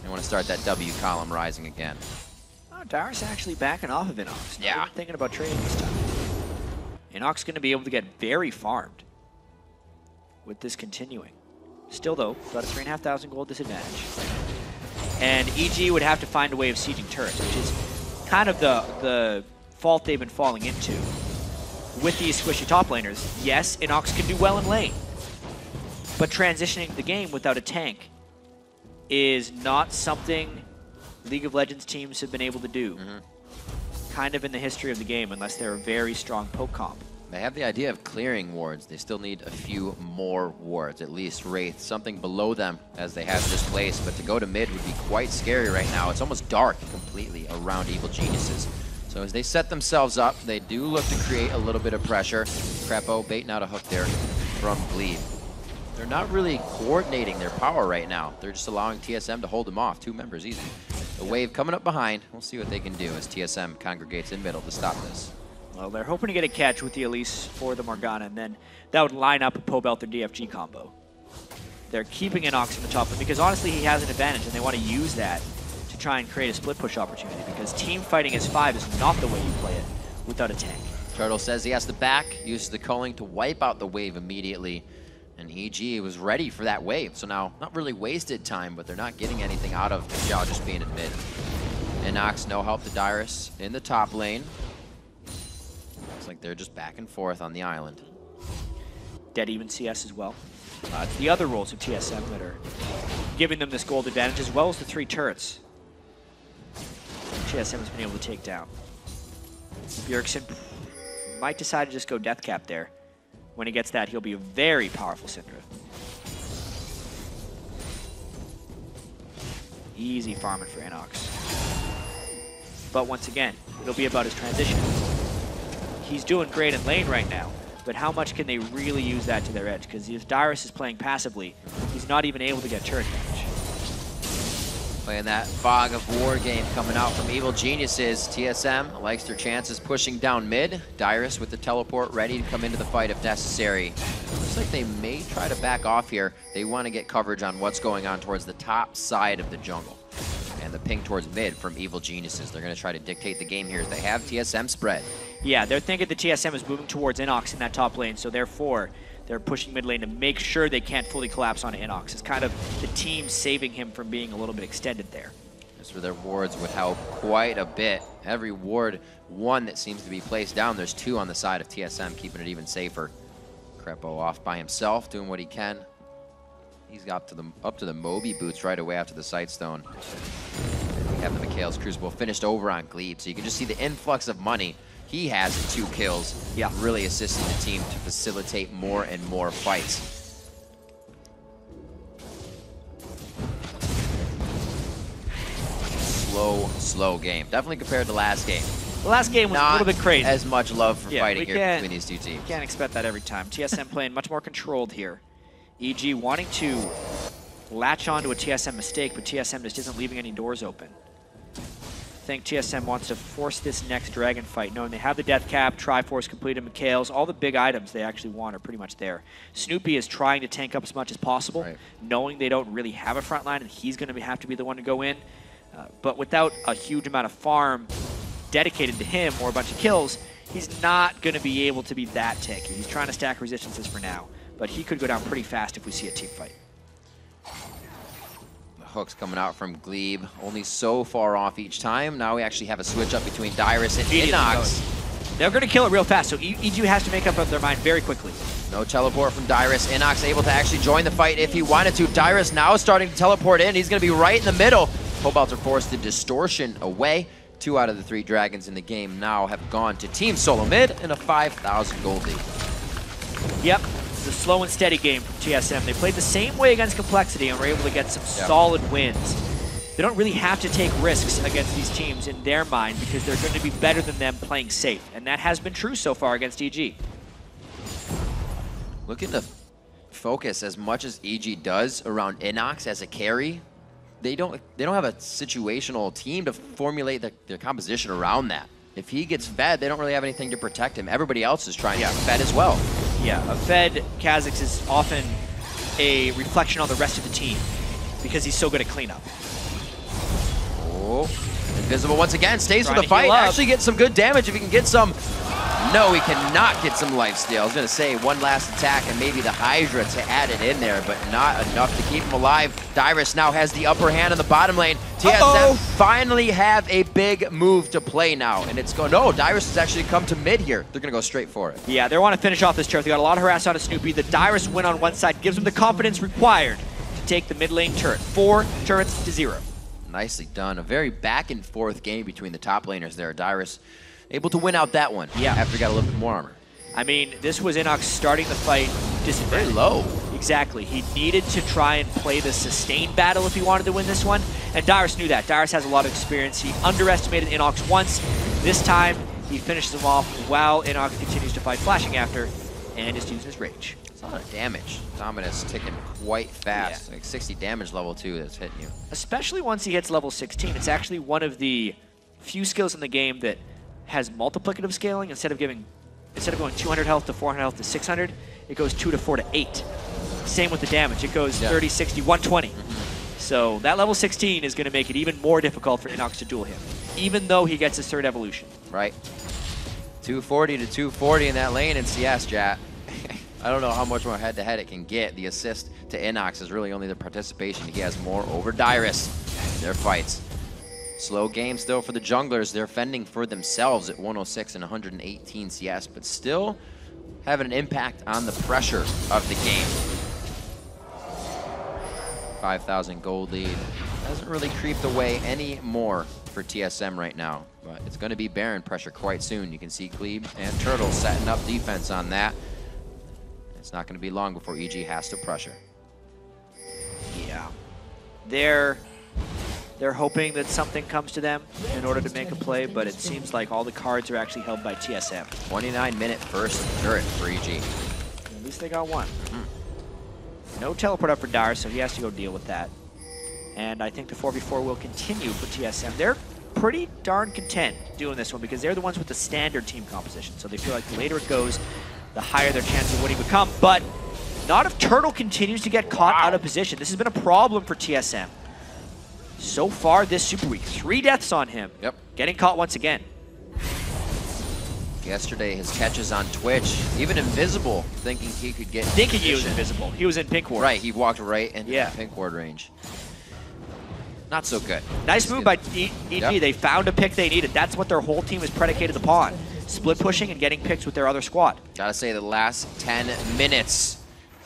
They want to start that W column rising again. Oh, Dyrus actually backing off of Innox. Yeah. Not even thinking about trading this time. Innox going to be able to get very farmed with this continuing. Still though, got a 3,500 gold disadvantage. And EG would have to find a way of sieging turrets, which is kind of the fault they've been falling into with these squishy top laners. Yes, Innox can do well in lane, but transitioning the game without a tank is not something League of Legends teams have been able to do. Kind of in the history of the game, unless they're a very strong poke comp. They have the idea of clearing wards. They still need a few more wards, at least Wraith, something below them as they have displaced. But to go to mid would be quite scary right now. It's almost dark completely around Evil Geniuses. So as they set themselves up, they do look to create a little bit of pressure. Krepo baiting out a hook there from Glebe. They're not really coordinating their power right now. They're just allowing TSM to hold them off. 2 members easy. The wave coming up behind. We'll see what they can do as TSM congregates in middle to stop this. Well, they're hoping to get a catch with the Elise for the Morgana, and then that would line up a Pobelter DFG combo. They're keeping Innox in the top, because honestly he has an advantage, and they want to use that to try and create a split push opportunity, because team fighting as 5 is not the way you play it without a tank. Turtle says he has the back, uses the culling to wipe out the wave immediately, and EG was ready for that wave. So now, not really wasted time, but they're not getting anything out of Xiao just being in mid. Innox, no help to Dyrus in the top lane. Looks like they're just back and forth on the island. Dead even CS as well. It's the other roles of TSM that are giving them this gold advantage, as well as the 3 turrets TSM has been able to take down. Bjergsen might decide to just go death cap there. When he gets that, he'll be a very powerful Syndra. Easy farming for Innox. But once again, it'll be about his transition. He's doing great in lane right now, but how much can they really use that to their edge? Because if Dyrus is playing passively, he's not even able to get turret damage. Playing that fog of war game coming out from Evil Geniuses. TSM likes their chances pushing down mid. Dyrus with the teleport ready to come into the fight if necessary. Looks like they may try to back off here. They want to get coverage on what's going on towards the top side of the jungle. And the ping towards mid from Evil Geniuses. They're going to try to dictate the game here as they have TSM spread. Yeah, they're thinking the TSM is moving towards Innox in that top lane, so therefore they're pushing mid lane to make sure they can't fully collapse on Innox. It's kind of the team saving him from being a little bit extended there. As for their wards would help quite a bit. Every ward, one that seems to be placed down, there's 2 on the side of TSM, keeping it even safer. Krepo off by himself, doing what he can. He's got up to the Moby boots right away after the Sightstone. We have the Mikhail's Crucible finished over on Glebe, so you can just see the influx of money he has in 2 kills. Yeah, really assisting the team to facilitate more and more fights. Slow game. Definitely compared to last game. The last game was Not a little bit crazy. As much love for fighting here between these 2 teams. Can't expect that every time. TSM playing much more controlled here. EG wanting to latch onto a TSM mistake, but TSM just isn't leaving any doors open. I think TSM wants to force this next Dragon fight, knowing they have the Death Cap, Triforce completed, Mikhail's, all the big items they actually want are pretty much there. Snoopeh is trying to tank up as much as possible, knowing they don't really have a front line and he's going to have to be the one to go in. But without a huge amount of farm dedicated to him or a bunch of kills, he's not going to be able to be that tanky. He's trying to stack resistances for now, but he could go down pretty fast if we see a team fight. The hooks coming out from Glebe, only so far off each time. Now we actually have a switch up between Dyrus and Innox. They're going to kill it real fast, so EG has to make up their mind very quickly. No teleport from Dyrus. Innox able to actually join the fight if he wanted to. Dyrus now starting to teleport in. He's going to be right in the middle. Pobelter forced the distortion away. 2 out of the 3 dragons in the game now have gone to Team Solo Mid in a 5,000 gold lead. Yep, it's a slow and steady game from TSM. They played the same way against Complexity and were able to get some solid wins. They don't really have to take risks against these teams in their mind because they're going to be better than them playing safe, and that has been true so far against EG. Looking to focus as much as EG does around Innox as a carry. They don't have a situational team to formulate their composition around that. If he gets fed, they don't really have anything to protect him. Everybody else is trying to get fed as well. Yeah, a fed Kha'Zix is often a reflection on the rest of the team because he's so good at cleanup. Oh, invisible once again, stays for the fight. Actually gets some good damage if he can get some. No, he cannot get some lifesteal. I was going to say one last attack and maybe the Hydra to add it in there, but not enough to keep him alive. Dyrus now has the upper hand in the bottom lane. TSM finally have a big move to play now, and it's going, no, Dyrus has actually come to mid here. They're going to go straight for it. Yeah, they want to finish off this turret. They got a lot of harass out of Snoopeh. The Dyrus win on one side gives them the confidence required to take the mid lane turret. 4 turrets to 0. Nicely done. A very back and forth game between the top laners there. Dyrus able to win out that one after he got a little bit more armor. I mean, this was Innox starting the fight very low. Exactly. He needed to try and play the sustained battle if he wanted to win this one, and Dyrus knew that. Dyrus has a lot of experience. He underestimated Innox once. This time, he finishes him off while Innox continues to fight, flashing after, and just using his rage. It's a lot of damage. Dominus ticking quite fast. Like 60 damage level 2 that's hitting you. Especially once he hits level 16. It's actually one of the few skills in the game that has multiplicative scaling. Instead of going 200 health to 400 health to 600, it goes 2 to 4 to 8. Same with the damage. It goes 30, 60, 120. So that level 16 is going to make it even more difficult for Innox to duel him, even though he gets his 3rd evolution. Right. 240 to 240 in that lane in CS, chat. I don't know how much more head-to-head it can get. The assist to Innox is really only the participation. He has more over Dyrus in their fights. Slow game still for the junglers. They're fending for themselves at 106 and 118 CS, but still having an impact on the pressure of the game. 5,000 gold lead. Hasn't really creeped away anymore for TSM right now, but it's going to be Baron pressure quite soon. You can see Glebe and Turtle setting up defense on that. It's not going to be long before EG has to pressure. Yeah. They're hoping that something comes to them in order to make a play, but it seems like all the cards are actually held by TSM. 29-minute first turret for EG. At least they got one. No teleport up for Dyrus, so he has to go deal with that. And I think the 4v4 will continue for TSM. They're pretty darn content doing this one because they're the ones with the standard team composition. So they feel like the later it goes, the higher their chance of winning become. But not if Turtle continues to get caught out of position. This has been a problem for TSM. So far this Super Week, 3 deaths on him. Yep. Getting caught once again. Yesterday, his catches on Twitch, even invisible, thinking he could get Thinking he was invisible. He was in pink ward. Right, he walked right into pink ward range. Not so good. Nice move by EG. Yep. They found a pick they needed. That's what their whole team is predicated upon. Split pushing and getting picks with their other squad. Gotta say, the last 10 minutes,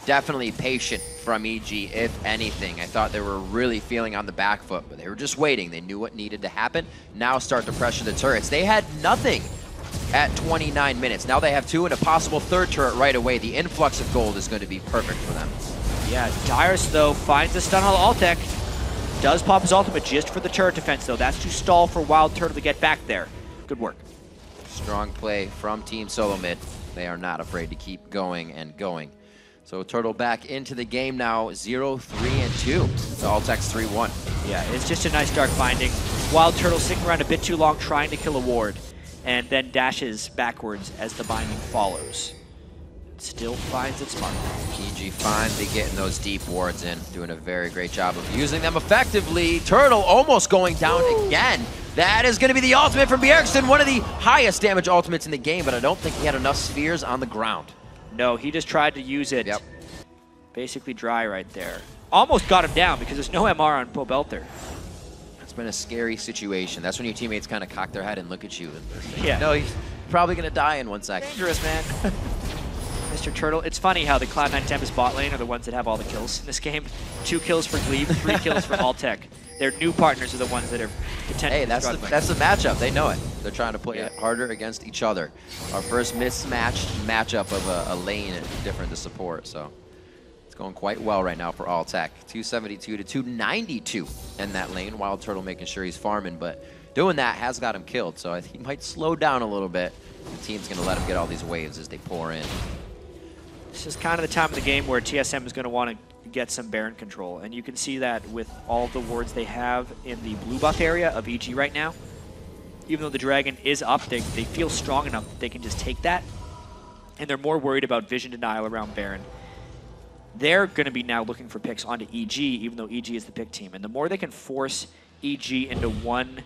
definitely patient from EG, if anything. I thought they were really feeling on the back foot, but they were just waiting. They knew what needed to happen. Now start to pressure the turrets. They had nothing at 29 minutes. Now they have 2 and a possible 3rd turret right away. The influx of gold is going to be perfect for them. Yeah, Dyrus, though, finds a stun on Altec. Does pop his ultimate just for the turret defense, though. That's to stall for WildTurtle to get back there. Good work. Strong play from Team Solo Mid. They are not afraid to keep going and going. So Turtle back into the game now, 0-3-2 to Altec's 3-1. Yeah, it's just a nice dark finding. WildTurtle sticking around a bit too long trying to kill a ward, and then dashes backwards as the binding follows. Still finds its mark. EG finally getting those deep wards in, doing a very great job of using them effectively. Turtle almost going down again. That is going to be the ultimate from Bjergsen, one of the highest damage ultimates in the game, but I don't think he had enough spheres on the ground. No, he just tried to use it. Yep. Basically dry right there. Almost got him down because there's no MR on Pobelter. It's been a scary situation. That's when your teammates kind of cock their head and look at you. And yeah. No, he's probably going to die in 1 second. Dangerous, man. Mr. Turtle. It's funny how the Cloud9 Tempest bot lane are the ones that have all the kills in this game. 2 kills for Glebe, 3 kills for Altec. Their new partners are the ones that are potentially struggling. That's the matchup. They know it. They're trying to play it harder against each other. Our first mismatched matchup of a lane different to support. So it's going quite well right now for Altec. 272 to 292 in that lane. WildTurtle making sure he's farming, but doing that has got him killed. So I think he might slow down a little bit. The team's going to let him get all these waves as they pour in. This is kind of the time of the game where TSM is going to want to get some Baron control, and you can see that with all the wards they have in the blue buff area of EG right now. Even though the Dragon is up, they feel strong enough that they can just take that, and they're more worried about vision denial around Baron. They're going to be now looking for picks onto EG, even though EG is the pick team, and the more they can force EG into one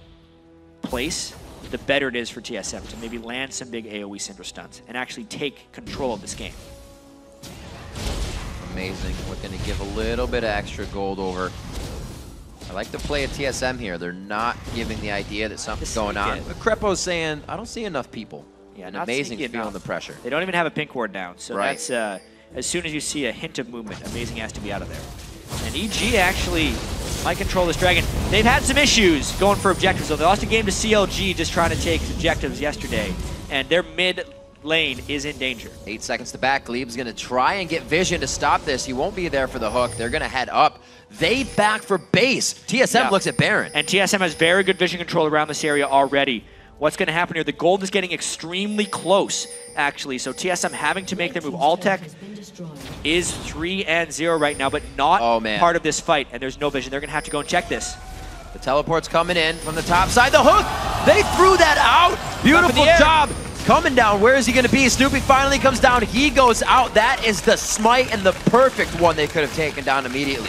place, the better it is for TSM to maybe land some big AoE Syndra stuns and actually take control of this game. Amazing. Looking to give a little bit of extra gold over. I like to play a TSM here. They're not giving the idea that something's going on. But Krepo's saying, I don't see enough people. Yeah, and amazing feeling the pressure. They don't even have a pink ward down. So that's, as soon as you see a hint of movement, Amazing has to be out of there. And EG actually might control this Dragon. They've had some issues going for objectives, though. They lost a game to CLG just trying to take objectives yesterday. And their mid lane is in danger. 8 seconds to back. Gleeb's going to try and get vision to stop this. He won't be there for the hook. They're going to head up. They back for base. TSM looks at Baron. And TSM has very good vision control around this area already. What's going to happen here? The gold is getting extremely close, actually. So TSM having to make their move. Altec is 3-0 right now, but not part of this fight. And there's no vision. They're going to have to go and check this. The teleport's coming in from the top side. The hook! They threw that out! Beautiful job! Coming down, where is he going to be? Snoopeh finally comes down. He goes out. That is the smite and the perfect one they could have taken down immediately.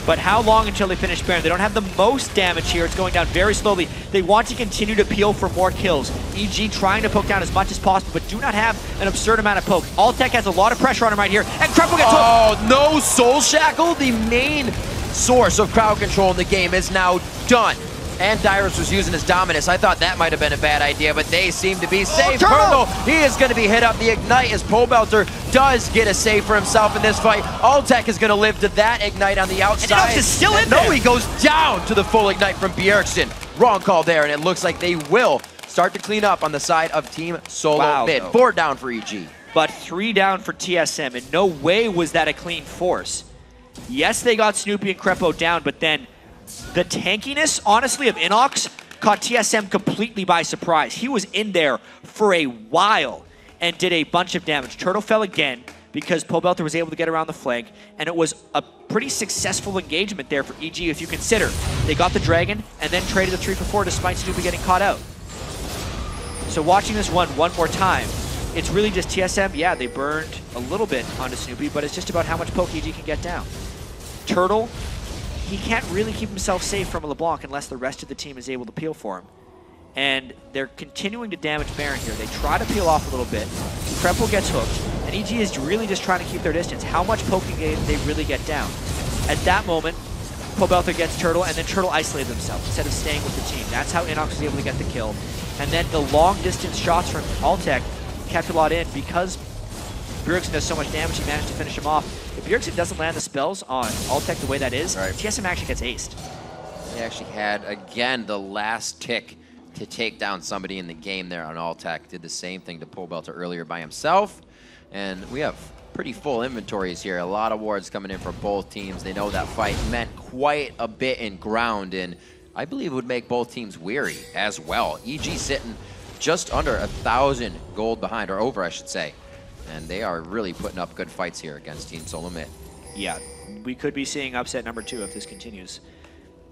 But how long until they finish Baron? They don't have the most damage here. It's going down very slowly. They want to continue to peel for more kills. EG trying to poke down as much as possible, but do not have an absurd amount of poke. Altec has a lot of pressure on him right here, and Krepo gets hooked. Oh, no Soul Shackle. The main source of crowd control in the game is now done. And Dyrus was using his dominance. I thought that might have been a bad idea, but they seem to be safe. Turtle! He is going to be hit up. The Ignite as Pobelter does get a save for himself in this fight. Altec is going to live to that Ignite on the outside. And Innox is still in there. No, he goes down to the full Ignite from Bjergsen. Wrong call there, and it looks like they will start to clean up on the side of Team Solo Mid. 4 down for EG. But 3 down for TSM. In no way was that a clean force. Yes, they got Snoopeh and Krepo down, but then the tankiness, honestly, of Innox caught TSM completely by surprise. He was in there for a while and did a bunch of damage. Turtle fell again because Pobelter was able to get around the flank, and it was a pretty successful engagement there for EG if you consider. They got the Dragon and then traded the 3 for 4 despite Snoopeh getting caught out. So watching this one more time, it's really just TSM. Yeah, they burned a little bit onto Snoopeh, but it's just about how much poke EG can get down. Turtle, he can't really keep himself safe from a Leblanc unless the rest of the team is able to peel for him. And they're continuing to damage Baron here. They try to peel off a little bit. Krepo gets hooked, and EG is really just trying to keep their distance. How much poking they really get down? At that moment, Pobelter gets Turtle, and then Turtle isolated themselves instead of staying with the team. That's how Innox was able to get the kill. And then the long-distance shots from Altec kept a lot in. Because Bjergsen does so much damage, he managed to finish him off. If Bjergsen doesn't land the spells on Altec the way that is, TSM actually gets aced. They actually had, again, the last tick to take down somebody in the game there on Altec. Did the same thing to Pobelter earlier by himself. And we have pretty full inventories here. A lot of wards coming in for both teams. They know that fight meant quite a bit in ground, and I believe it would make both teams weary as well. EG sitting just under 1,000 gold behind, or over, I should say. And they are really putting up good fights here against Team Solo Mid. Yeah, we could be seeing upset number 2 if this continues.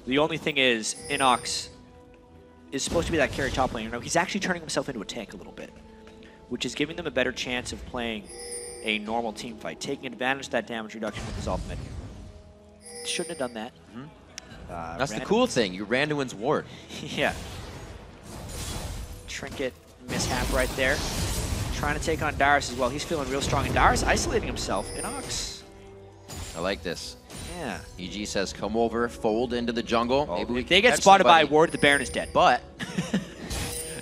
The only thing is, Innox is supposed to be that carry top laner. No, he's actually turning himself into a tank a little bit, which is giving them a better chance of playing a normal team fight, taking advantage of that damage reduction with his ultimate. Shouldn't have done that. That's the cool thing. You ran to wins ward. Yeah. Trinket mishap right there. Trying to take on Dyrus as well. He's feeling real strong. And Dyrus isolating himself. Innox. I like this. Yeah. EG says, come over, fold into the jungle. Oh, maybe we they can get catch spotted by somebody. a ward, the Baron is dead. But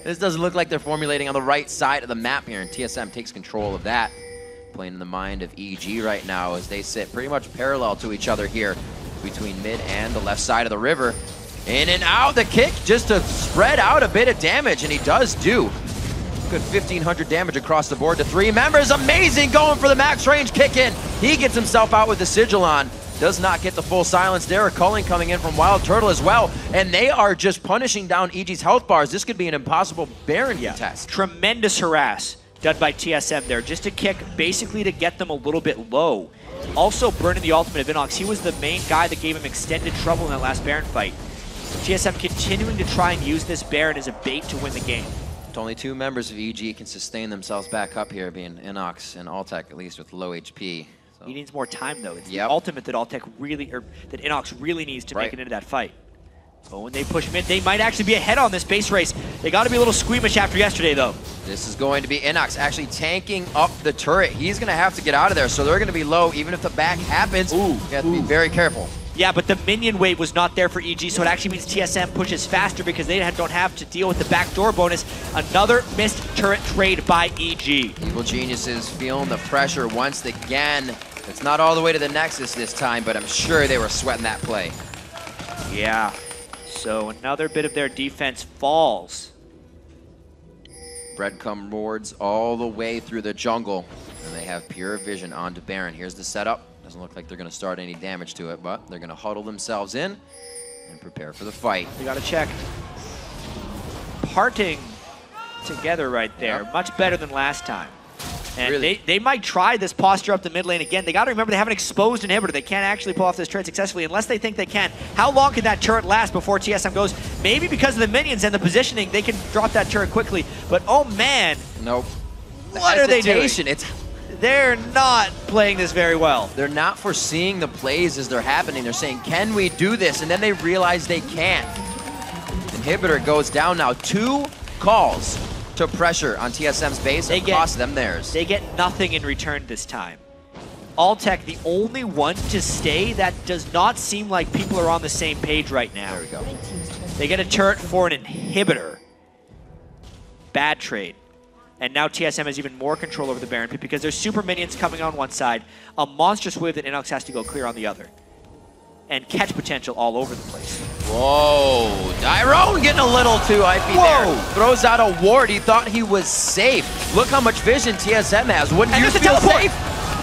this doesn't look like they're formulating on the right side of the map here, and TSM takes control of that. Playing in the mind of EG right now as they sit pretty much parallel to each other here between mid and the left side of the river. In and out the kick just to spread out a bit of damage, and he does do good 1,500 damage across the board to 3 members. Amazing, going for the max range kick in. He gets himself out with the sigil on. Does not get the full silence there. A culling coming in from WildTurtle as well. And they are just punishing down EG's health bars. This could be an impossible Baron contest. Tremendous harass done by TSM there. Just a kick basically to get them a little bit low. Also burning the ultimate of Innox. He was the main guy that gave him extended trouble in that last Baron fight. TSM continuing to try and use this Baron as a bait to win the game. Only 2 members of EG can sustain themselves back up here, being Innox and Altec, at least with low HP. So. He needs more time though. It's the ultimate that Altec really, or that Innox really needs to make it into that fight. But when they push mid, they might actually be ahead on this base race. They got to be a little squeamish after yesterday though. This is going to be Innox actually tanking up the turret. He's going to have to get out of there, so they're going to be low even if the back happens. You have to be very careful. Yeah, but the minion wave was not there for EG, so it actually means TSM pushes faster because they don't have to deal with the backdoor bonus. Another missed turret trade by EG. Evil Geniuses feeling the pressure once again. It's not all the way to the Nexus this time, but I'm sure they were sweating that play. Yeah, so another bit of their defense falls. Breadcrumb wards all the way through the jungle, and they have pure vision onto Baron. Here's the setup. Doesn't look like they're going to start any damage to it, but they're going to huddle themselves in and prepare for the fight. We got to check. Parting together right there. Much better than last time. And really? they might try this posture up the mid lane again. They got to remember they have an exposed inhibitor. They can't actually pull off this turret successfully unless they think they can. How long can that turret last before TSM goes? Maybe because of the minions and the positioning, they can drop that turret quickly. But oh man. Nope. What are they doing? They're not playing this very well. They're not foreseeing the plays as they're happening. They're saying, can we do this? And then they realize they can't. Inhibitor goes down now. 2 calls to pressure on TSM's base and cost them theirs. They get nothing in return this time. Altec, the only one to stay. That does not seem like people are on the same page right now. There we go. They get a turret for an inhibitor. Bad trade. And now TSM has even more control over the Baron pit because there's super minions coming on one side, a monstrous wave that Innox has to go clear on the other. And catch potential all over the place. Whoa, Dyrone getting a little too hypey there. Throws out a ward, he thought he was safe. Look how much vision TSM has. Wouldn't you feel safe?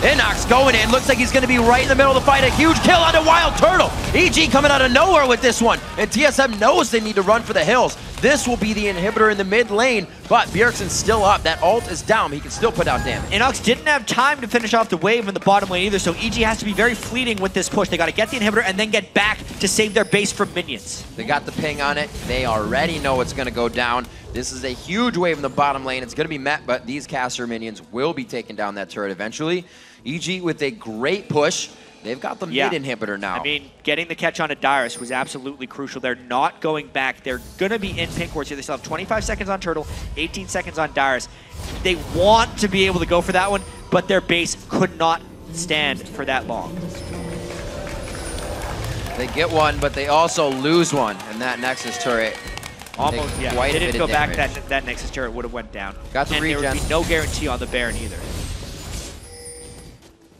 Innox going in, looks like he's gonna be right in the middle of the fight. A huge kill onto WildTurtle. EG coming out of nowhere with this one. And TSM knows they need to run for the hills. This will be the inhibitor in the mid lane, but Bjergsen's still up. That ult is down. He can still put out damage. Innox didn't have time to finish off the wave in the bottom lane either, so EG has to be very fleeting with this push. They got to get the inhibitor and then get back to save their base from minions. They got the ping on it. They already know it's going to go down. This is a huge wave in the bottom lane. It's going to be met, but these caster minions will be taking down that turret eventually. EG with a great push. They've got the Yeah. mid inhibitor now. I mean, getting the catch on to Dyrus was absolutely crucial. They're not going back. They're going to be in pink wards here. They still have 25 seconds on Turtle, 18 seconds on Dyrus. They want to be able to go for that one, but their base could not stand for that long. They get one, but they also lose one, and that Nexus turret Almost, yeah. quite They a didn't bit go of back, damage. that Nexus turret would have went down. Got the and there would regen. be no guarantee on the Baron either.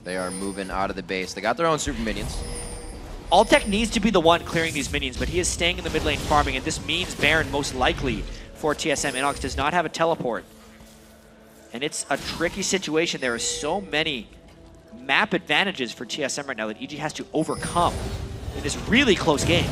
They are moving out of the base. They got their own super minions. Altec needs to be the one clearing these minions, but he is staying in the mid lane farming, and this means Baron most likely for TSM. Innox does not have a teleport. And it's a tricky situation. There are so many map advantages for TSM right now that EG has to overcome in this really close game.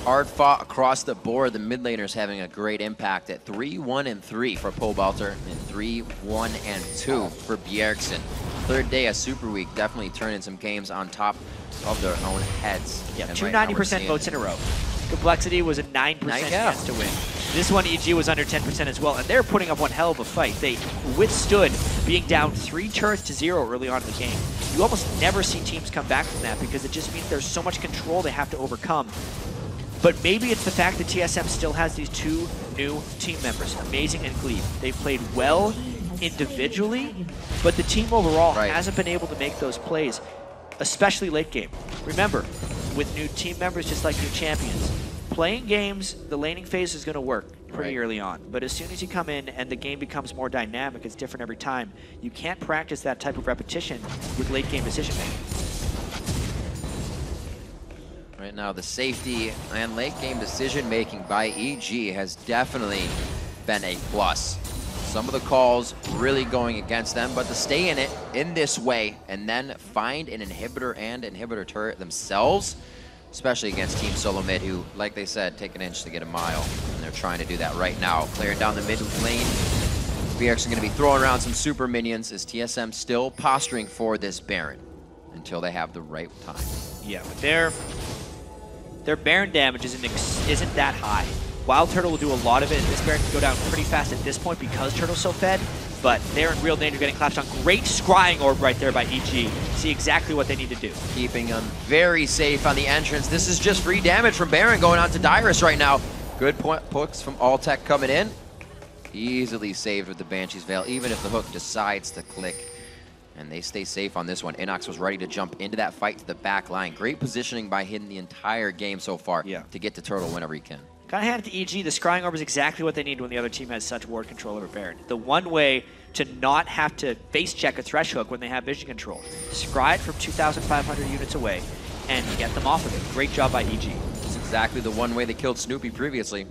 Hard fought across the board. The mid laners having a great impact at 3-1-3 for Pobelter and 3-1-2 for Bjergsen. Third day of Super Week, definitely turning some games on top of their own heads. Yeah, And two right now we're 90% seeing- votes in a row. Complexity was a 9% Yeah. chance to win. This one, EG was under 10% as well, and they're putting up one hell of a fight. They withstood being down 3 turrets to 0 early on in the game. You almost never see teams come back from that because it just means there's so much control they have to overcome. But maybe it's the fact that TSM still has these 2 new team members, Amazing and Gleeb. They've played well individually, but the team overall hasn't been able to make those plays, especially late game. Remember, with new team members, just like new champions, playing games, the laning phase is going to work pretty early on. But as soon as you come in and the game becomes more dynamic, it's different every time. You can't practice that type of repetition with late game decision making. Right now, the safety and late game decision making by EG has definitely been a plus. Some of the calls really going against them, but to stay in it in this way and then find an inhibitor and inhibitor turret themselves, especially against Team Solo Mid, who, like they said, take an inch to get a mile, and they're trying to do that right now. Clearing down the mid lane. Bjergsen going to be throwing around some super minions as TSM still posturing for this Baron until they have the right time. Yeah, but their Baron damage isn't that high. WildTurtle will do a lot of it, and this Baron can go down pretty fast at this point because Turtle's so fed, but they're in real danger getting clapped on. Great scrying orb right there by EG. See exactly what they need to do. Keeping them very safe on the entrance. This is just free damage from Baron going on to Dyrus right now. Good pokes from Altec coming in. Easily saved with the Banshee's Veil, even if the hook decides to click. And they stay safe on this one. Innox was ready to jump into that fight to the back line. Great positioning by him the entire game so far to get to Turtle whenever he can. Gotta hand it to EG. The scrying orb is exactly what they need when the other team has such ward control over Baron. The one way to not have to face check a Thresh hook when they have vision control. Scry it from 2,500 units away and get them off of it. Great job by EG. It's exactly the one way they killed Snoopeh previously.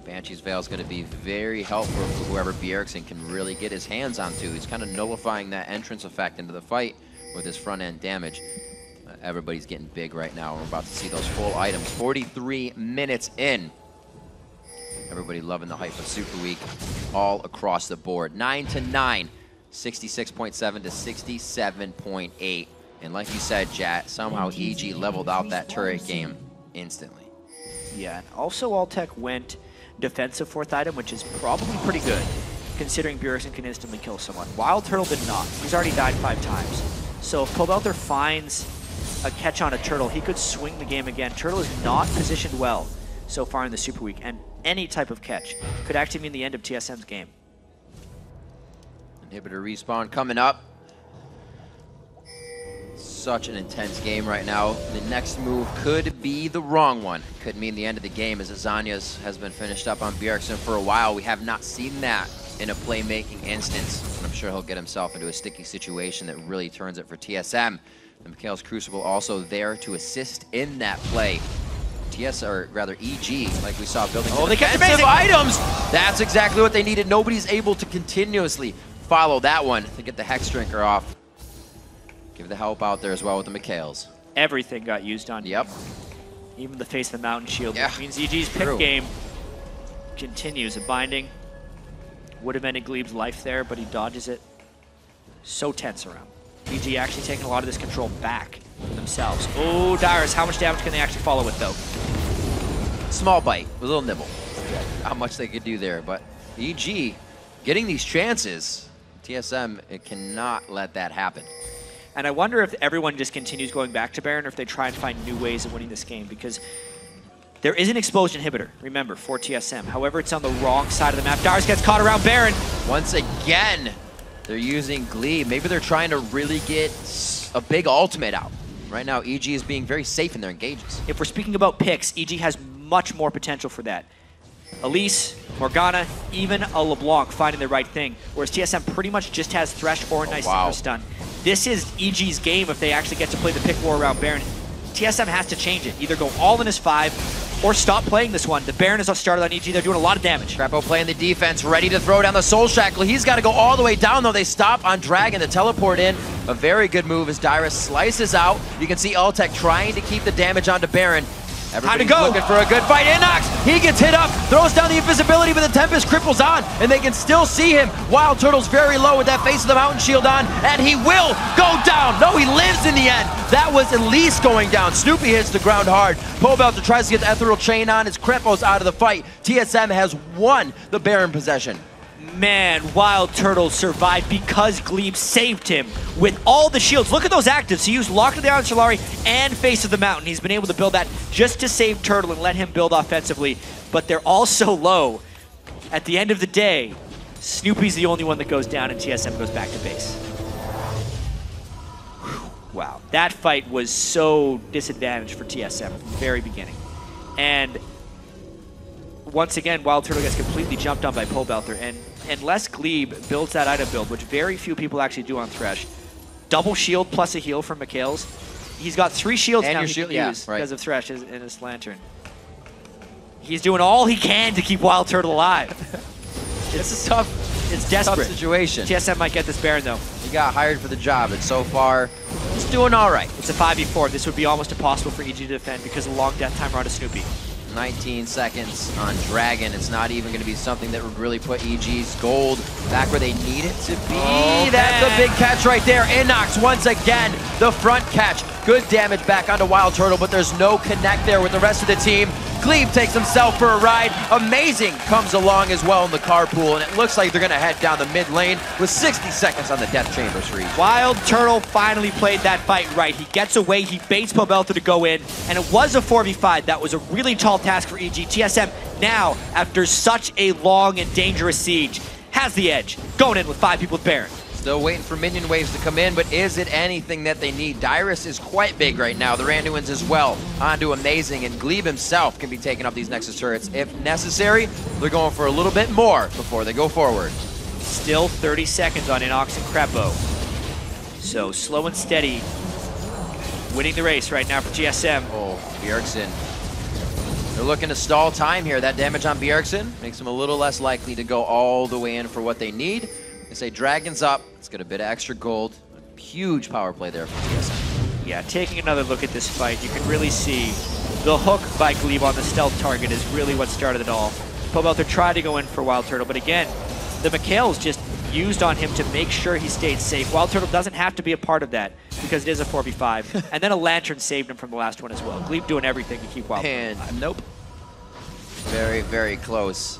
Banshee's Veil is going to be very helpful for whoever Bjergsen can really get his hands onto. He's kind of nullifying that entrance effect into the fight with his front end damage. Everybody's getting big right now. We're about to see those full items. 43 minutes in. Everybody loving the hype of Super Week all across the board. 9-9, 66.7 to 67.8. And like you said, Jat, somehow EG leveled out that turret game instantly. Yeah, and also Altec went defensive 4th item, which is probably pretty good, considering Bjergsen can instantly kill someone. WildTurtle did not. He's already died 5 times. So if Pobelter finds a catch on a Turtle, he could swing the game again. Turtle is not positioned well so far in the Super Week, and any type of catch could actually mean the end of TSM's game. Inhibitor respawn coming up. Such an intense game right now. The next move could be the wrong one. Could mean the end of the game, as Azania's has been finished up on Bjergsen for a while. We have not seen that in a playmaking instance. And I'm sure he'll get himself into a sticky situation that really turns it for TSM. And Mikhail's Crucible also there to assist in that play. or rather EG, like we saw building they catch defensive items. That's exactly what they needed. Nobody's able to continuously follow that one to get the Hex Drinker off. Give the help out there as well with the Mikhails. Everything got used on. Yep. Even the face of the Mountain Shield, which means EG's pick game continues. A binding would have ended Gleeb's life there, but he dodges it. So tense around. EG actually taking a lot of this control back for themselves. Oh, Dyrus, how much damage can they actually follow with, though? Small bite, a little nibble. How much they could do there, but EG getting these chances, TSM, it cannot let that happen. And I wonder if everyone just continues going back to Baron or if they try and find new ways of winning this game, because there is an explosion inhibitor, remember, for TSM. However, it's on the wrong side of the map. Dyrus gets caught around Baron. Once again, they're using Glee. Maybe they're trying to really get a big ultimate out. Right now, EG is being very safe in their engages. If we're speaking about picks, EG has much more potential for that. Elise, Morgana, even a Leblanc finding the right thing, whereas TSM pretty much just has Thresh or a nice Syndra stun. This is EG's game if they actually get to play the pick war around Baron. TSM has to change it. Either go all in as 5 or stop playing this one. The Baron is started on EG. They're doing a lot of damage. Krepo playing the defense, ready to throw down the Soul Shackle. He's got to go all the way down, though. They stop on Dragon to teleport in. A very good move as Dyrus slices out. You can see Altec trying to keep the damage onto Baron. Everybody's looking for a good fight. Innox, he gets hit up, throws down the invisibility, but the Tempest cripples on, and they can still see him. WildTurtle's very low with that face of the mountain shield on, and he will go down. No, he lives in the end. That was Elise going down. Snoopeh hits the ground hard. Pobelter tries to get the ethereal chain on as Krepo's out of the fight. TSM has won the Baron possession. Man, WildTurtle survived because Gleeb saved him with all the shields. Look at those actives. He used Lock of the Iron Solari and Face of the Mountain. He's been able to build that just to save Turtle and let him build offensively. But they're all so low. At the end of the day, Snoopeh's the only one that goes down and TSM goes back to base. Wow, that fight was so disadvantaged for TSM from the very beginning. And once again, WildTurtle gets completely jumped on by Pobelter, and unless Gleeb builds that item build, which very few people actually do on Thresh, double shield plus a heal from Mikhail's, he's got 3 shields and now he can use because of Thresh in his lantern. He's doing all he can to keep WildTurtle alive. It's a tough desperate situation. TSM might get this Baron though. He got hired for the job, and so far, he's doing all right. It's a 5v4. This would be almost impossible for EG to defend because of the long death timer on a Snoopeh. 19 seconds on Dragon. It's not even going to be something that would really put EG's gold back where they need it to be. Oh, that's a big catch right there. Innox once again, the front catch. Good damage back onto WildTurtle, but there's no connect there with the rest of the team. Gleeb takes himself for a ride. Amazing comes along as well in the carpool, and it looks like they're going to head down the mid lane with 60 seconds on the Death Chambers for EG. WildTurtle finally played that fight right. He gets away, he baits Pobelter to go in, and it was a 4v5. That was a really tall task for EG. TSM now, after such a long and dangerous siege, has the edge, going in with 5 people with Baron. Still waiting for minion waves to come in, but is it anything that they need? Dyrus is quite big right now. The Randuins as well onto Amazing, and Gleeb himself can be taking up these Nexus turrets. If necessary, they're going for a little bit more before they go forward. Still 30 seconds on Innox and Krepo. So slow and steady, winning the race right now for TSM. Oh, Bjergsen. They're looking to stall time here. That damage on Bjergsen makes them a little less likely to go all the way in for what they need. They say Dragon's up. Let's get a bit of extra gold. A huge power play there for TSM. Yeah, taking another look at this fight, you can really see the hook by Gleeb on the stealth target is really what started it all. Pobelter tried to go in for WildTurtle, but again, the Mikhail's just used on him to make sure he stayed safe. WildTurtle doesn't have to be a part of that because it is a 4v5. And then a Lantern saved him from the last one as well. Gleeb doing everything to keep WildTurtle alive. Nope. Very, very close.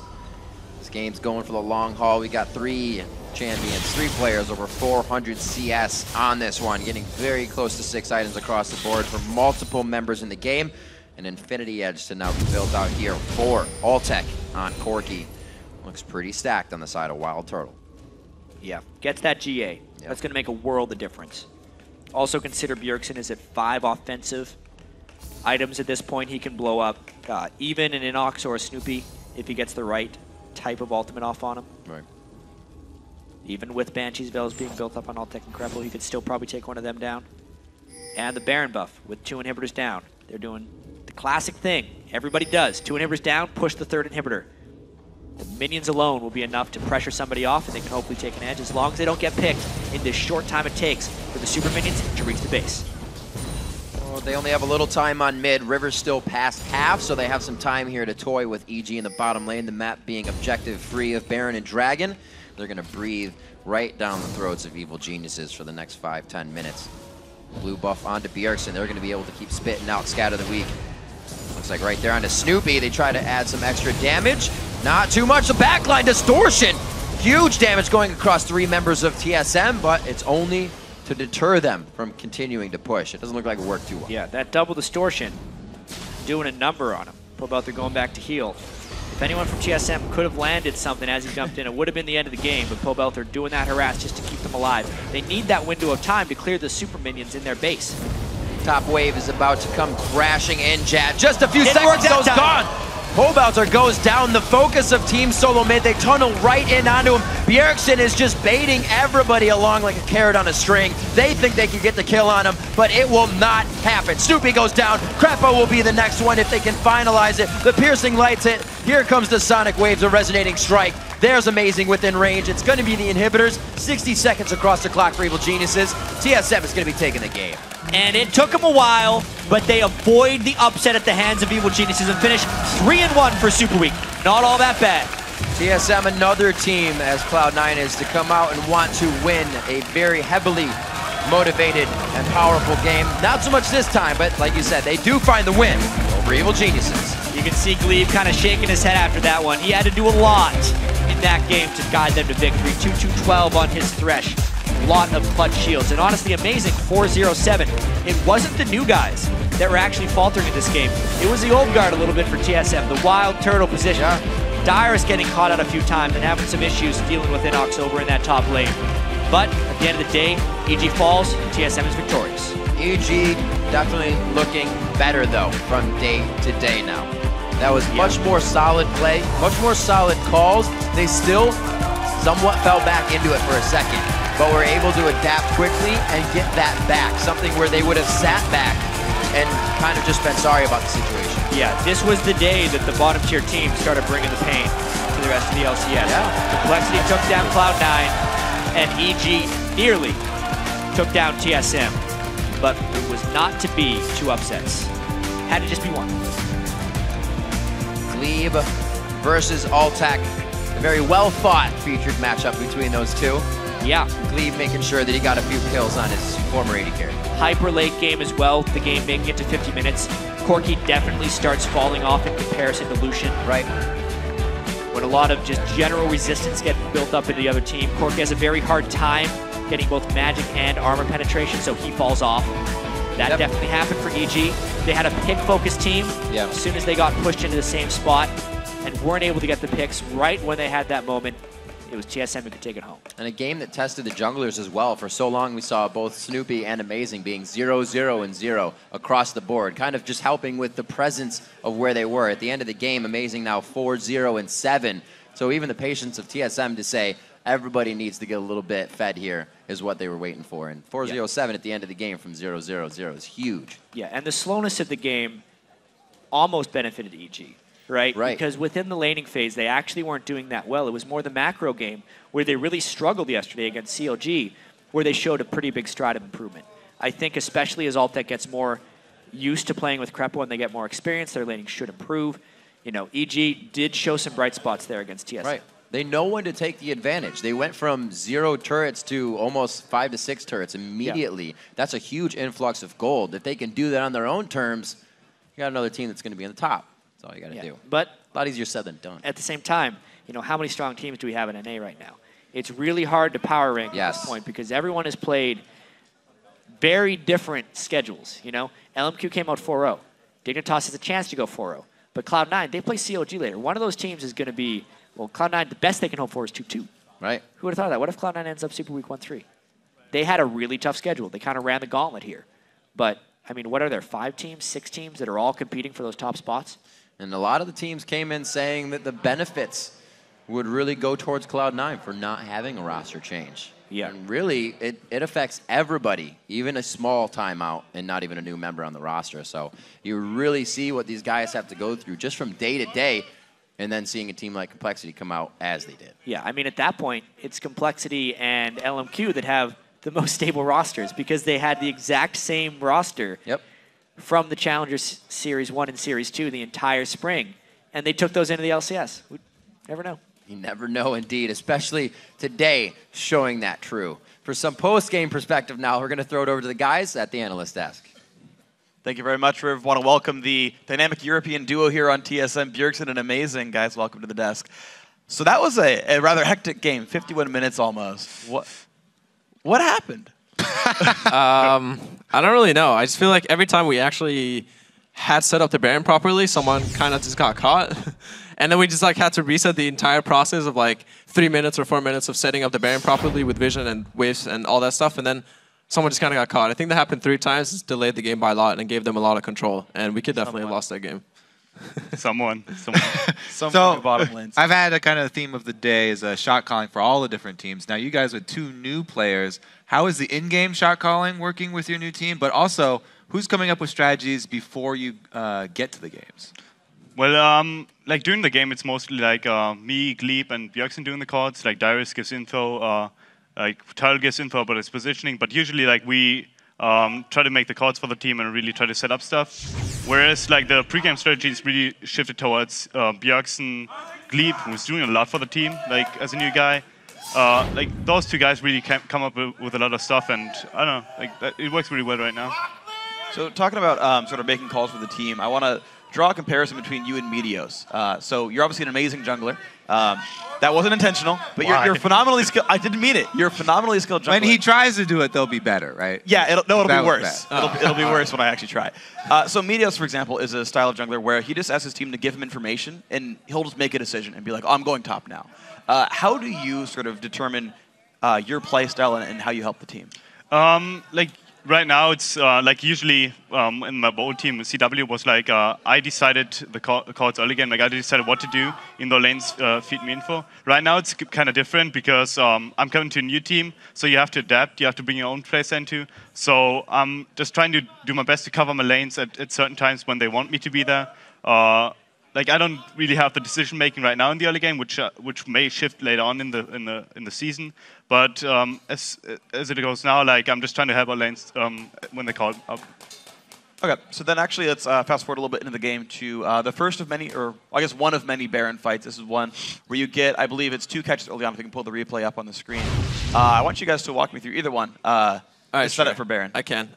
This game's going for the long haul. We got 3 champions, 3 players over 400 CS on this one, getting very close to 6 items across the board for multiple members in the game. An Infinity Edge to now be built out here for Altec on Corki. Looks pretty stacked on the side of WildTurtle. Yeah, gets that GA. Yep. That's going to make a world of difference. Also consider Bjergsen is at 5 offensive items at this point he can blow up. Even an Innox or a Snoopeh if he gets the right type of ultimate off on him. Right. Even with Banshee's Veils being built up on Altec and Krepo, he could still probably take one of them down. And the Baron buff with 2 inhibitors down. They're doing the classic thing everybody does. 2 inhibitors down, push the 3rd inhibitor. The minions alone will be enough to pressure somebody off, and they can hopefully take an edge as long as they don't get picked in this short time it takes for the super minions to reach the base. Well, they only have a little time on mid. River's still past half, so they have some time here to toy with EG in the bottom lane, the map being objective free of Baron and Dragon. They're going to breathe right down the throats of evil geniuses for the next 5-10 minutes. Blue buff onto Bjergsen. They're going to be able to keep spitting out Scatter the Weak. Looks like right there onto Snoopeh. They try to add some extra damage. Not too much. The backline distortion. Huge damage going across 3 members of TSM, but it's only to deter them from continuing to push. It doesn't look like it worked too well. Yeah, that double distortion doing a number on him. Pobelter going back to heal. If anyone from TSM could have landed something as he jumped in, it would have been the end of the game, but Pobelter doing that harass just to keep them alive. They need that window of time to clear the super minions in their base. Top wave is about to come crashing in, Jad. Just a few seconds, goes gone. Pobelter goes down. The focus of Team Solo mid. They tunnel right in onto him. Bjergsen is just baiting everybody along like a carrot on a string. They think they can get the kill on him, but it will not happen. Snoopeh goes down. Krepo will be the next one if they can finalize it. The piercing lights hit. Here comes the sonic waves, a resonating strike. There's amazing within range. It's going to be the inhibitors. 60 seconds across the clock for Evil Geniuses. TSM is going to be taking the game. And it took them a while, but they avoid the upset at the hands of Evil Geniuses and finish 3-1 for Super Week. Not all that bad. TSM, another team, as Cloud9 is to come out and want to win a very heavily motivated and powerful game. Not so much this time, but like you said, they do find the win over Evil Geniuses. You can see Gleeb kind of shaking his head after that one. He had to do a lot in that game to guide them to victory. 2-2-12 on his Thresh. A lot of clutch shields. And honestly, amazing 4-0-7. It wasn't the new guys that were actually faltering in this game. It was the old guard a little bit for TSM, the WildTurtle position. Yeah. Dyrus getting caught out a few times and having some issues dealing with Innox over in that top lane. But at the end of the day, EG falls, TSM is victorious. EG definitely looking better though from day to day now. That was much more solid play, much more solid calls. They still somewhat fell back into it for a second, but were able to adapt quickly and get that back, something where they would have sat back and kind of just been sorry about the situation. Yeah, this was the day that the bottom tier team started bringing the pain to the rest of the LCS. Yeah. Complexity took down Cloud9, and EG nearly took down TSM, but it was not to be 2 upsets. Had to just be 1. Gleeb versus Altec, a very well-fought featured matchup between those two. Yeah. Gleeb making sure that he got a few kills on his former AD carry. Hyper late game as well, the game making it to 50 minutes. Corki definitely starts falling off in comparison to Lucian. Right. When a lot of just general resistance get built up into the other team, Corki has a very hard time getting both magic and armor penetration, so he falls off. That definitely happened for EG. They had a pick-focused team. Yeah. As soon as they got pushed into the same spot and weren't able to get the picks right when they had that moment, it was TSM who could take it home. And a game that tested the junglers as well. For so long, we saw both Snoopeh and Amazing being 0-0 and 0 across the board, kind of just helping with the presence of where they were. At the end of the game, Amazing now 4-0 and 7. So even the patience of TSM to say, everybody needs to get a little bit fed here is what they were waiting for. And 4-0-7 at the end of the game from 0-0-0 is huge. Yeah, and the slowness of the game almost benefited EG. Right? Because within the laning phase, they actually weren't doing that well. It was more the macro game where they really struggled yesterday against CLG, where they showed a pretty big stride of improvement. I think especially as Altec gets more used to playing with Krepo and they get more experience, their laning should improve. You know, EG did show some bright spots there against TSM. Right. They know when to take the advantage. They went from 0 turrets to almost 5 to 6 turrets immediately. Yeah. That's a huge influx of gold. If they can do that on their own terms, you got another team that's going to be in the top. That's all you got to do. But a lot easier said than done. At the same time, you know, how many strong teams do we have in NA right now? It's really hard to power rank at this point because everyone has played very different schedules. You know, LMQ came out 4-0. Dignitas has a chance to go 4-0. But Cloud9, they play CLG later. One of those teams is going to be, well, Cloud9, the best they can hope for is 2-2. Right. Who would have thought of that? What if Cloud9 ends up Super Week 1-3? They had a really tough schedule. They kind of ran the gauntlet here. But, I mean, what are there, 5 teams, 6 teams that are all competing for those top spots? And a lot of the teams came in saying that the benefits would really go towards Cloud9 for not having a roster change. Yeah. And really, it affects everybody, even a small timeout and not even a new member on the roster. So you really see what these guys have to go through just from day to day, and then seeing a team like Complexity come out as they did. Yeah, I mean, at that point, it's Complexity and LMQ that have the most stable rosters because they had the exact same roster. Yep. From the Challengers Series 1 and Series 2 the entire spring. And they took those into the LCS. We never know. You never know, indeed, especially today showing that true. For some post-game perspective now, we're going to throw it over to the guys at the analyst desk. Thank you very much, Riv. Want to welcome the dynamic European duo here on TSM, Bjergsen and Amazing. Guys, welcome to the desk. So that was a rather hectic game, 51 minutes almost. What happened? I don't really know. I just feel like every time we actually had set up the Baron properly, someone kind of just got caught. And then we just like had to reset the entire process of like 3 minutes or 4 minutes of setting up the Baron properly with vision and waves and all that stuff. And then someone just kind of got caught. I think that happened 3 times. It's delayed the game by a lot and gave them a lot of control. And we could definitely have lost that game. Someone. So bottom lanes. I've had a kind of theme of the day is shot calling for all the different teams. Now you guys with 2 new players, how is the in-game shot calling working with your new team? But also, who's coming up with strategies before you get to the games? Well, like during the game, it's mostly like me, Gleeb, and Bjergsen doing the calls. Like Dyrus gives info, like Turtle gives info about his positioning. But usually, like we try to make the calls for the team and really try to set up stuff. Whereas like the pre-game strategy is really shifted towards Bjergsen, Gleeb, who's doing a lot for the team, like as a new guy. Like those 2 guys really come up with a lot of stuff, and I don't know, like it works really well right now. So talking about sort of making calls for the team, I want to draw a comparison between you and Meteos. So you're obviously an amazing jungler. That wasn't intentional, but you're phenomenally skilled. I didn't mean it. You're a phenomenally skilled jungler. When he tries to do it, they'll be better, right? Yeah, it'll be worse. It'll be worse when I actually try. So Meteos, for example, is a style of jungler where he just asks his team to give him information, and he'll just make a decision and be like, oh, I'm going top now. How do you sort of determine your play style and how you help the team? Like right now, it's like usually in my old team, CW was like I decided the calls early game. Like I decided what to do in the lanes, feed me info. Right now, it's kind of different because I'm coming to a new team, so you have to adapt. You have to bring your own plays into. So I'm just trying to do my best to cover my lanes at certain times when they want me to be there. Like I don't really have the decision making right now in the early game, which may shift later on in the season. But as it goes now, like I'm just trying to help our lanes when they call up. Okay, so then actually let's fast forward a little bit into the game to the first of many, or I guess one of many Baron fights. This is one where you get, I believe it's 2 catches early on. If you can pull the replay up on the screen, I want you guys to walk me through either one. All right, set up for Baron. I can.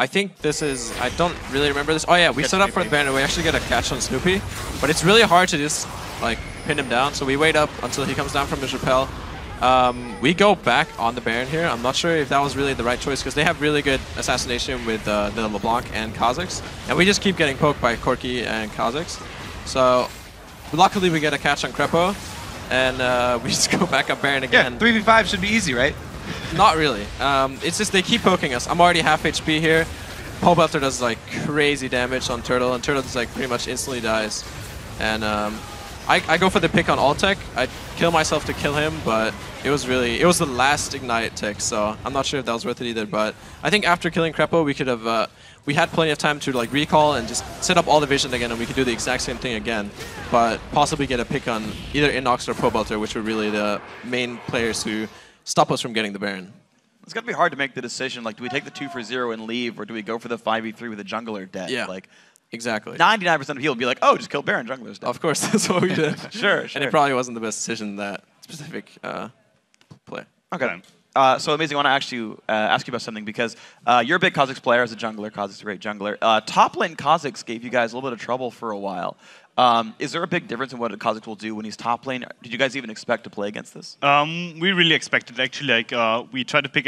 I think this is, I don't really remember this. Oh yeah, we set up for the Baron and we actually get a catch on Snoopeh. But it's really hard to just like pin him down. So we wait up until he comes down from his rappel. We go back on the Baron here. I'm not sure if that was really the right choice because they have really good assassination with the Leblanc and Kha'Zix. And we just keep getting poked by Corki and Kha'Zix. So luckily we get a catch on Krepo. And we just go back up Baron again. Yeah, 3v5 should be easy, right? Not really. It's just they keep poking us. I'm already half HP here. Pobelter does like crazy damage on Turtle, and Turtle just like pretty much instantly dies. And I go for the pick on Altec. I kill myself to kill him, but it was the last ignite tick, so I'm not sure if that was worth it either. But I think after killing Krepo, we could have we had plenty of time to like recall and just set up all the vision again, and we could do the exact same thing again, but possibly get a pick on either Innox or Pobelter, which were really the main players who stop us from getting the Baron. It's going to be hard to make the decision, like, do we take the 2 for 0 and leave, or do we go for the 5v3 with the jungler dead? Yeah, like, exactly. 99% of people would be like, oh, just kill Baron, jungler's dead. Of course, that's what we did. Sure. And it probably wasn't the best decision in that specific play. Okay. So Amazing, I want to actually ask you about something because you're a big Kha'Zix player as a jungler. Kha'Zix is a great jungler. Top lane Kha'Zix gave you guys a little bit of trouble for a while. Is there a big difference in what Kha'Zix will do when he's top lane? Did you guys even expect to play against this? We really expected actually. Like we tried to pick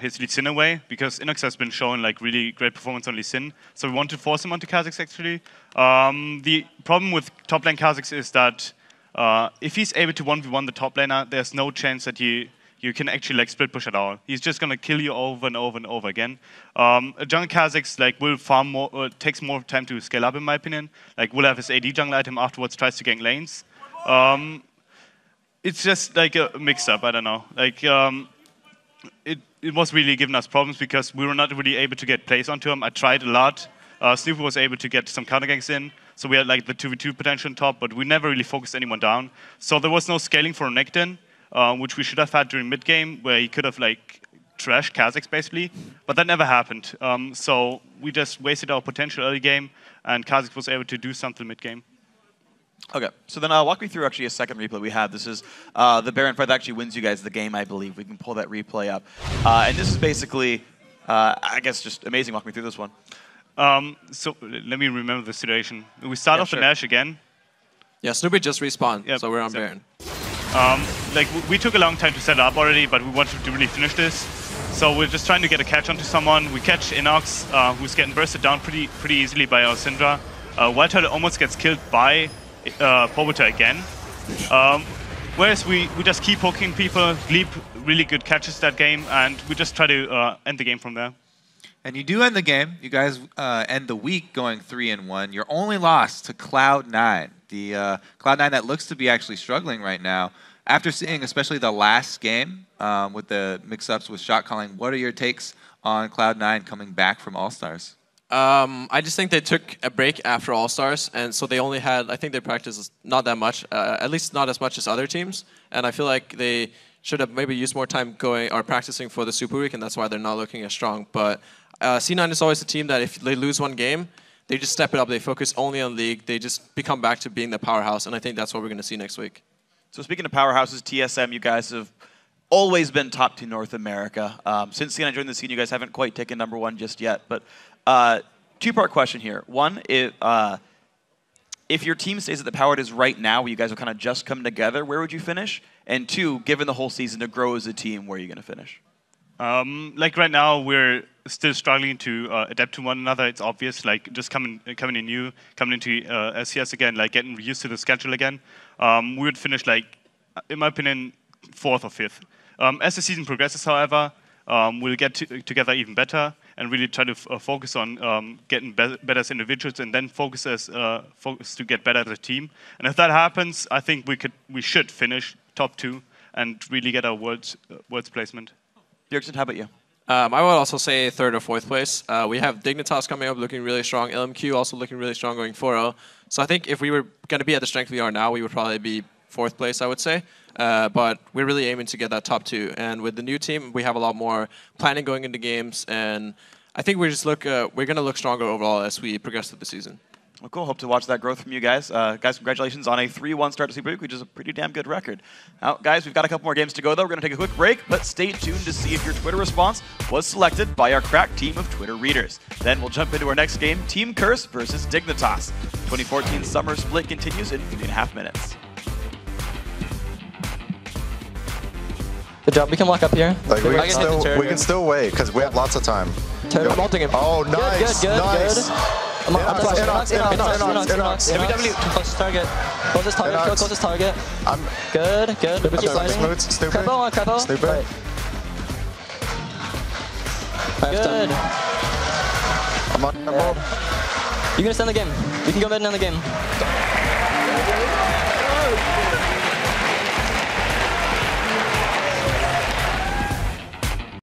his Lee Sin away because Innox has been showing like really great performance on Lee Sin. So we wanted to force him onto Kha'Zix actually. The problem with top lane Kha'Zix is that if he's able to 1v1 the top laner, there's no chance that you can actually like split push at all. He's just gonna kill you over and over and over again. A jungle Kha'Zix like will farm more, takes more time to scale up in my opinion. Like will have his AD jungle item afterwards, tries to gank lanes. It's just like a mix up. I don't know. Like it was really giving us problems because we were not really able to get plays onto him. I tried a lot. Snoopeh was able to get some counter ganks in. So we had like the 2v2 potential on top, but we never really focused anyone down. So there was no scaling for Renekton. Which we should have had during mid-game, where he could have like trashed Kha'Zix basically, but that never happened. So we just wasted our potential early game, and Kha'Zix was able to do something mid-game. Okay, so then walk me through actually a second replay we have. This is the Baron fight that actually wins you guys the game, I believe. We can pull that replay up. And this is basically, I guess, just amazing. Walk me through this one. So let me remember the situation. We start off the Nash again. Yeah, Snoopeh just respawned, Yep, so we're on exactly. Baron. Like we took a long time to set it up already, but we wanted to really finish this. So we're just trying to get a catch onto someone. We catch Innox, who's getting bursted down pretty easily by our Syndra. WildTurtle almost gets killed by Pobelter again. Whereas we just keep poking people. Gleeb really good catches that game, and we just try to end the game from there. And you do end the game. You guys end the week going 3-1. Your only loss to Cloud9. The Cloud9 that looks to be actually struggling right now. After seeing especially the last game with the mix-ups with shot calling, what are your takes on Cloud9 coming back from All-Stars? I just think they took a break after All-Stars, and so they only had, I think their practice is not that much, at least not as much as other teams. And I feel like they should have maybe used more time going or practicing for the Super Week, and that's why they're not looking as strong. But C9 is always a team that if they lose one game, they just step it up. They focus only on League. They just become back to being the powerhouse, and I think that's what we're going to see next week. So speaking of powerhouses, TSM, you guys have always been top 2 North America. Since C9 joined the scene, you guys haven't quite taken #1 just yet. But two-part question here. One, if your team stays at the power it is right now, where you guys will kind of just come together, where would you finish? And two, given the whole season to grow as a team, where are you going to finish? Like right now, we're still struggling to adapt to one another. It's obvious, like just coming into LCS again, like getting used to the schedule again. We would finish like, in my opinion, 4th or 5th. As the season progresses, however, we'll get together even better and really try to focus on getting better as individuals, and then focus to get better as a team. And if that happens, I think we should finish top 2 and really get our world's placement. Bjergsen, how about you? I would also say 3rd or 4th place. We have Dignitas coming up looking really strong. LMQ also looking really strong going 4-0. So I think if we were going to be at the strength we are now, we would probably be 4th place, I would say. But we're really aiming to get that top 2. And with the new team, we have a lot more planning going into games. And I think we're going to look stronger overall as we progress through the season. Well, cool. Hope to watch that growth from you guys. Guys, congratulations on a 3-1 start to Super Week, which is a pretty damn good record. Now, guys, we've got a couple more games to go, though. We're going to take a quick break, but stay tuned to see if your Twitter response was selected by our crack team of Twitter readers. Then we'll jump into our next game, Team Curse versus Dignitas. 2014 Summer Split continues in 3.5 minutes. Good job. We can lock up here. Like, we can still wait because we have lots of time. I'm ulting him. Oh, nice. Good. Nice. Innox. Close target. Closest target. Kill closest target. Good. Keep sliding. Krepo on Krepo. Snoopeh. Good. I'm on. You can extend the game. We can go mid and end the game.